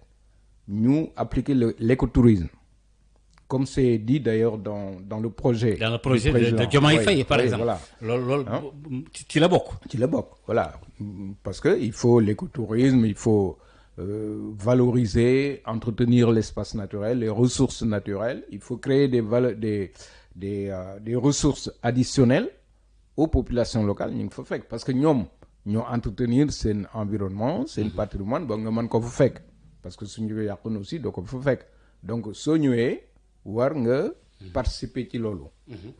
Speaker 2: ñu appliquer l'écotourisme comme c'est dit d'ailleurs dans le projet.
Speaker 1: Dans le projet de Diomaye Faye par exemple.
Speaker 2: Voilà.
Speaker 1: loolu ci la bokk.
Speaker 2: ci la bokk voilà parce que il faut l'écotourisme il faut valoriser entretenir l'espace naturel les ressources naturelles il faut créer des ressources additionnelles aux populations locales ñu ngi fa fekk parce que ñoo entretenir seen environnement seen patrimoine ba nga mën ko fa fekk parce que suñu ko yàqoon aussi doo ko fa fekk donc soo ñëwee war nga participer ci loolu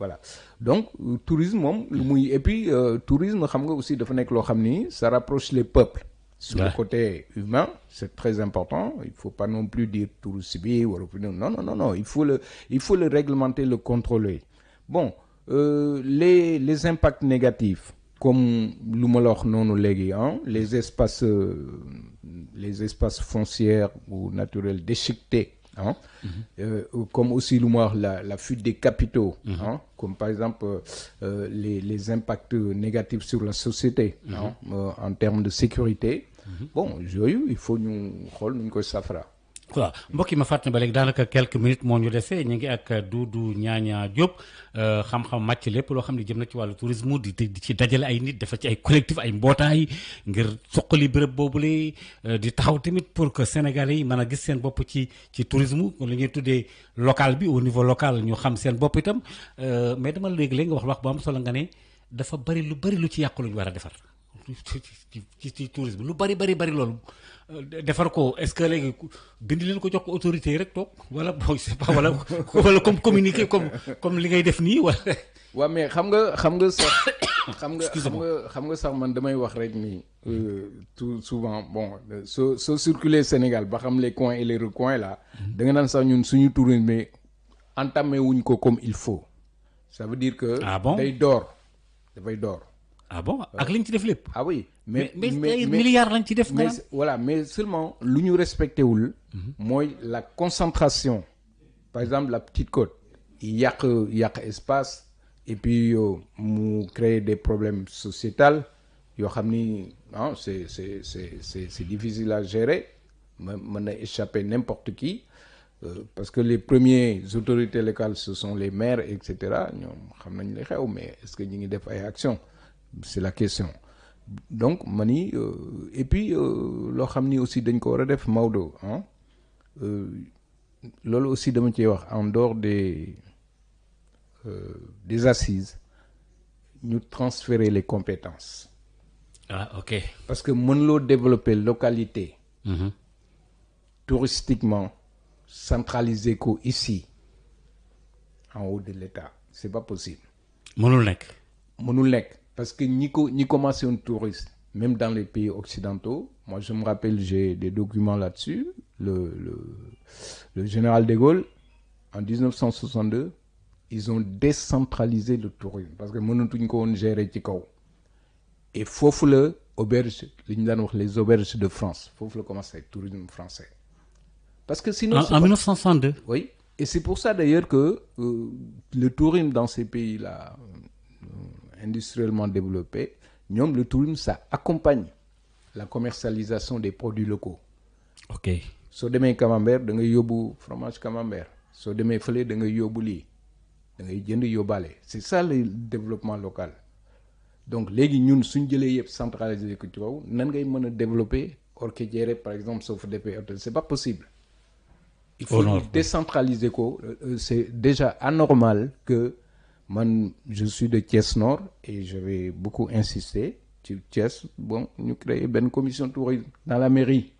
Speaker 2: voilà donc tourisme moom lu muy et puis tourisme xam nga aussi dafa nekk loo xam ni ça rapproche les peuples sur le côté humain c'est très important il faut pas non plus dire touriste bi wala non il faut le réglementer le contrôler bon les impacts négatifs comme lu ma la wax noonu léegi les espaces foncières ou naturels déchiquetés comme aussi lu ma wax la fuite des capitaux comme par exemple les impacts négatifs sur la société en termes de sécurité bon yooyu il faut ñu xool nu ñu koy safara
Speaker 1: voilà mbokk yi ma fàttali ba léegi daanaka quelques minutes moo ñu desee ñu ngi ak Doudou Niania Diop xam-xam màcc lépp loo xam ne jëm na ci wàllu tourisme di ci dajale ay nit dafa ci ay collectif ay mbootaay ngir suqali béréb boobule di taxaw tamit pour que Sénégalais yi mën a gis seen bopp ci tourisme li ñuy tuddee local bi au niveau local ñu xam seen bopp itam mais dama léegi nga wax bu am solo nga ne dafa bari lu ci yàqu lu ñu war a defar ci tourisme lu bari loolu defar ko est-ce que léegi bind leen ko jox ko autorité yi rek toog wala bon c'est pas wala comme communiquer comme li ngay def nii wala.
Speaker 2: waaw mais xam nga sax man damay wax rek ni tout souvent bon soo circuler Sénégal ba xam les coins et les recoins là da nga naan sax ñun suñu tourisme mais entamé wuñ ko comme il faut ça veut dire que.
Speaker 1: ah bon
Speaker 2: dafay door.
Speaker 1: ah bon ak li ñu ci def lépp.
Speaker 2: ah oui mais
Speaker 1: milliards lañ ci def.
Speaker 2: mais voilà mais seulement lu ñu respecté wul. mooy la concentration par exemple la Petite Côte yàq espace et puis mu créer des problèmes sociétals yoo xam ni c'est difficile à gérer mën na échapper n'importe qui parce que les premières autorités locales ce sont les maires et cetera ñoom xam nañ li xew mais est-ce que ñu ngi def ay actions c'est la question donc ma ni et puis loo xam ni aussi dañ ko war a def Maodo ah loolu aussi dama ciy wax en dehors des assises ñu transférer les compétences.
Speaker 1: Ah ok.
Speaker 2: Parce que mënuloo développer localité. Touristiquement centraliser ko ici en haut de l'État c'est pas possible.
Speaker 1: mënul nekk. Parce que ñi commencé un touriste même dans les pays occidentaux moi je me rappelle j'ai des documents là-dessus le général de Gaulle en 1962 ils ont décentralisé le tourisme parce que mënatuñ ko woon gérer ci kaw et foofu la auberge li ñu daan wax les auberges de France foofu la commencé ak tourisme français parce que sinon en 1962
Speaker 2: oui et c'est pour ça d'ailleurs que le tourisme dans ces pays-là industriellement développés ñoom le tourisme ça accompagne la commercialisation des produits locaux.
Speaker 1: ok
Speaker 2: soo demee Camembert da ngay yóbbu fromage Camembert soo demee fële da ngay yóbbu lii da ngay jënd yóbbaale c'est ça le développement local donc léegi ñun suñ jëlee yëpp centraliser ko ci kaw nan ngay mën a développer orchidéré par exemple soo fa defee hôtel c'est pas possible. il faut décentraliser ko c'est déjà anormal que man je suis de Thiès Nord et je vais beaucoup insister ci Thiès bon ñu créer benn commission tourisme dans la mairie.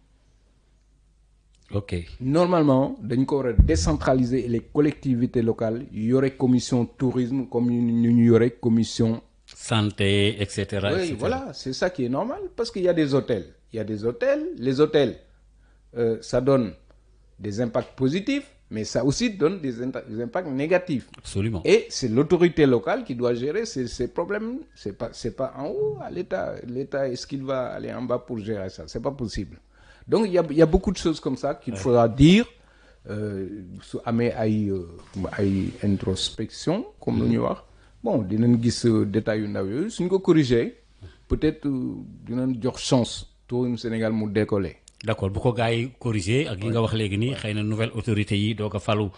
Speaker 1: ok
Speaker 2: normalement dañ ko war a décentraliser et les collectivités locales yore commission tourisme comme ñu yore commission
Speaker 1: santé et cetera.
Speaker 2: oui et cetera. Voilà c'est ça qui est normal parce qu'il y a des hôtels les hôtels ça donne des impacts positifs mais ça aussi donne des impacts négatifs.
Speaker 1: Absolument.
Speaker 2: Et c'est l'autorité locale qui doit gérer ces problèmes. C'est pas en haut à l'État. L'État, est-ce qu'il va aller en bas pour gérer ça? C'est pas possible. Donc il y a beaucoup de choses comme ça qu'il faudra dire su amee ay introspection comme lu ñuy wax bon dinañ gis détails yu ndaw yooyu suñ ko corriger peut-être dinañ jox chance tourisme Sénégal mu décoller.
Speaker 1: d'accord bu ko gars yi corriger ak yi nga wax léegi nii xëy na nouvelle autorité yi doog a falu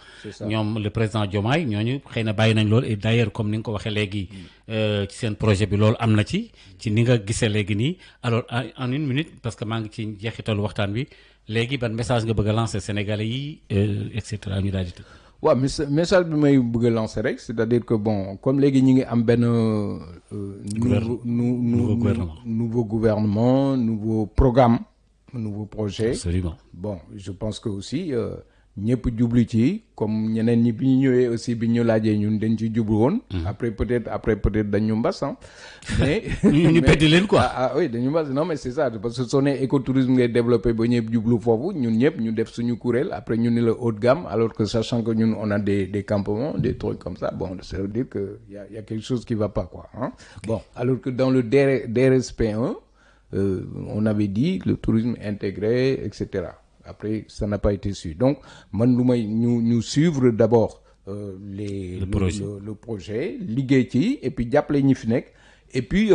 Speaker 1: ñoom le président Diomaye ñooñu xëy na bàyyi nañ loolu et d'ailleurs comme ni nga ko waxee léegi ci seen projet bi loolu am na ci ni nga gisee léegi nii alors en une minute parce que maa ngi ci jeexitalu waxtaan bi léegi ban message nga bëgg a lancer Sénégalais yi et cetera ñu daal di tëj.
Speaker 2: waaw message bi may bëgg a lancer rek c'est-à-dire que bon comme léegi ñi ngi am benn nouveau gouvernement nouveau programme nouveau projet.
Speaker 1: Absolument.
Speaker 2: Bon je pense que aussi ñëpp jublu ci comme ñeneen ñi bi ñu ñëwee aussi bi ñu laajee ñun dañ ci jublu woon. après peut-être dañu mbas mais
Speaker 1: ñu beddi leen quoi.
Speaker 2: Oui dañu mbas non mais c'est ça parce que soo nee écotourisme ngay développé ba ñëpp jublu foofu ñun ñëpp ñu def suñu kuréel après ñu ni la haut de gamme alors que sachant que ñun on a des campements des trucs comme ça bon ça veut dire que y a quelque chose qui va pas quoi hein. Okay. Bon alors que dans le DRSP1 on avait dit le tourisme intégré etc. Après ça n'a pas été su donc man lu may ñu suivre d'abord le projet liggéey ci et puis jàppale ñi fi nekk et puis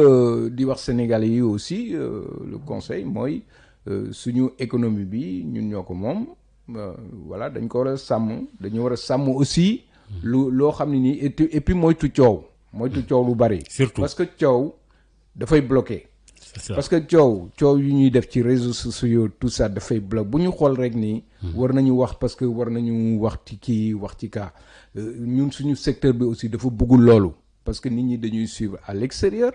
Speaker 2: di wax Sénégalais yi aussi le conseil mooy suñu économie bi ñun ñoo ko moom voilà dañ ko war a sàmm dañu war a sàmm aussi loo xam ne nii et puis moytu coow lu bari
Speaker 1: surtout
Speaker 2: parce que coow dafay bloquer parce que coow yu ñuy def ci réseaux sociaux tout ça dafay bloquer bu ñu xool rek nii war nañu wax parce que war nañu wax ci kii wax ci kaa ñun suñu secteur bi aussi dafa bëggul loolu parce que nit ñi dañuy suivre à l'extérieur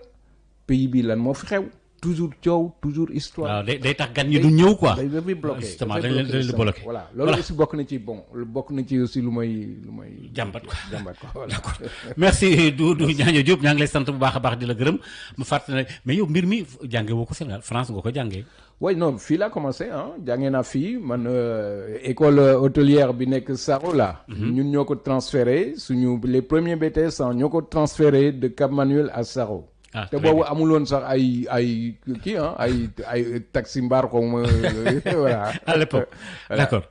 Speaker 2: pays bi lan moo fi xew toujours coow toujours histoire.
Speaker 1: waaw day tax gan ñi du ñëw quoi.
Speaker 2: dafay bloqué
Speaker 1: justement dañ leen bloqué.
Speaker 2: voilà loolu aussi bokk na ci aussi lu may.
Speaker 1: jàmbat quoi
Speaker 2: voilà.
Speaker 1: d'accord merci Doudou Niania Diop ñaa ngi lay sant bu baax a baax di la gërëm mu fàttali mais yow mbir mi jàngee woo ko Sénégal France nga ko jàngee.
Speaker 2: oui non fii laa commencé jàngee naa fii man école hôtelière bi nekk Saro la. ñun ñoo ko transféré les premiers BTS ñoo ko transféré de Cap Manuel à Saro. te boobu amuloon sax ay kii ay taxi mbaar ko voilà.
Speaker 1: à l'époque d'accord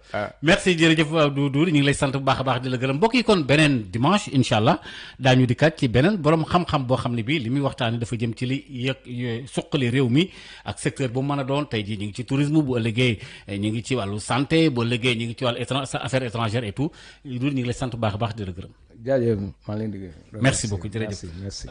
Speaker 1: merci jërëjëf Doudou ñu ngi lay sant bu baax a baax di la gërëm mbokk yi kon beneen dimanche incha allah daañu dikkaat ci beneen borom xam-xam boo xam ne bii li muy waxtaanee dafa jëm ci li yëg suqali réew mi ak secteur bu mën a doon tey jii ñu ngi ci tourisme bu ëllëgee ñu ngi ci wàllu santé bu ëllëgee ñu ngi ci wàllu affaires étrangères et tout Doudou ñu ngi lay sant bu baax a baax di la gërëm.
Speaker 2: jaajëf maa leen di
Speaker 1: merci beaucoup jërëjëf
Speaker 2: merci.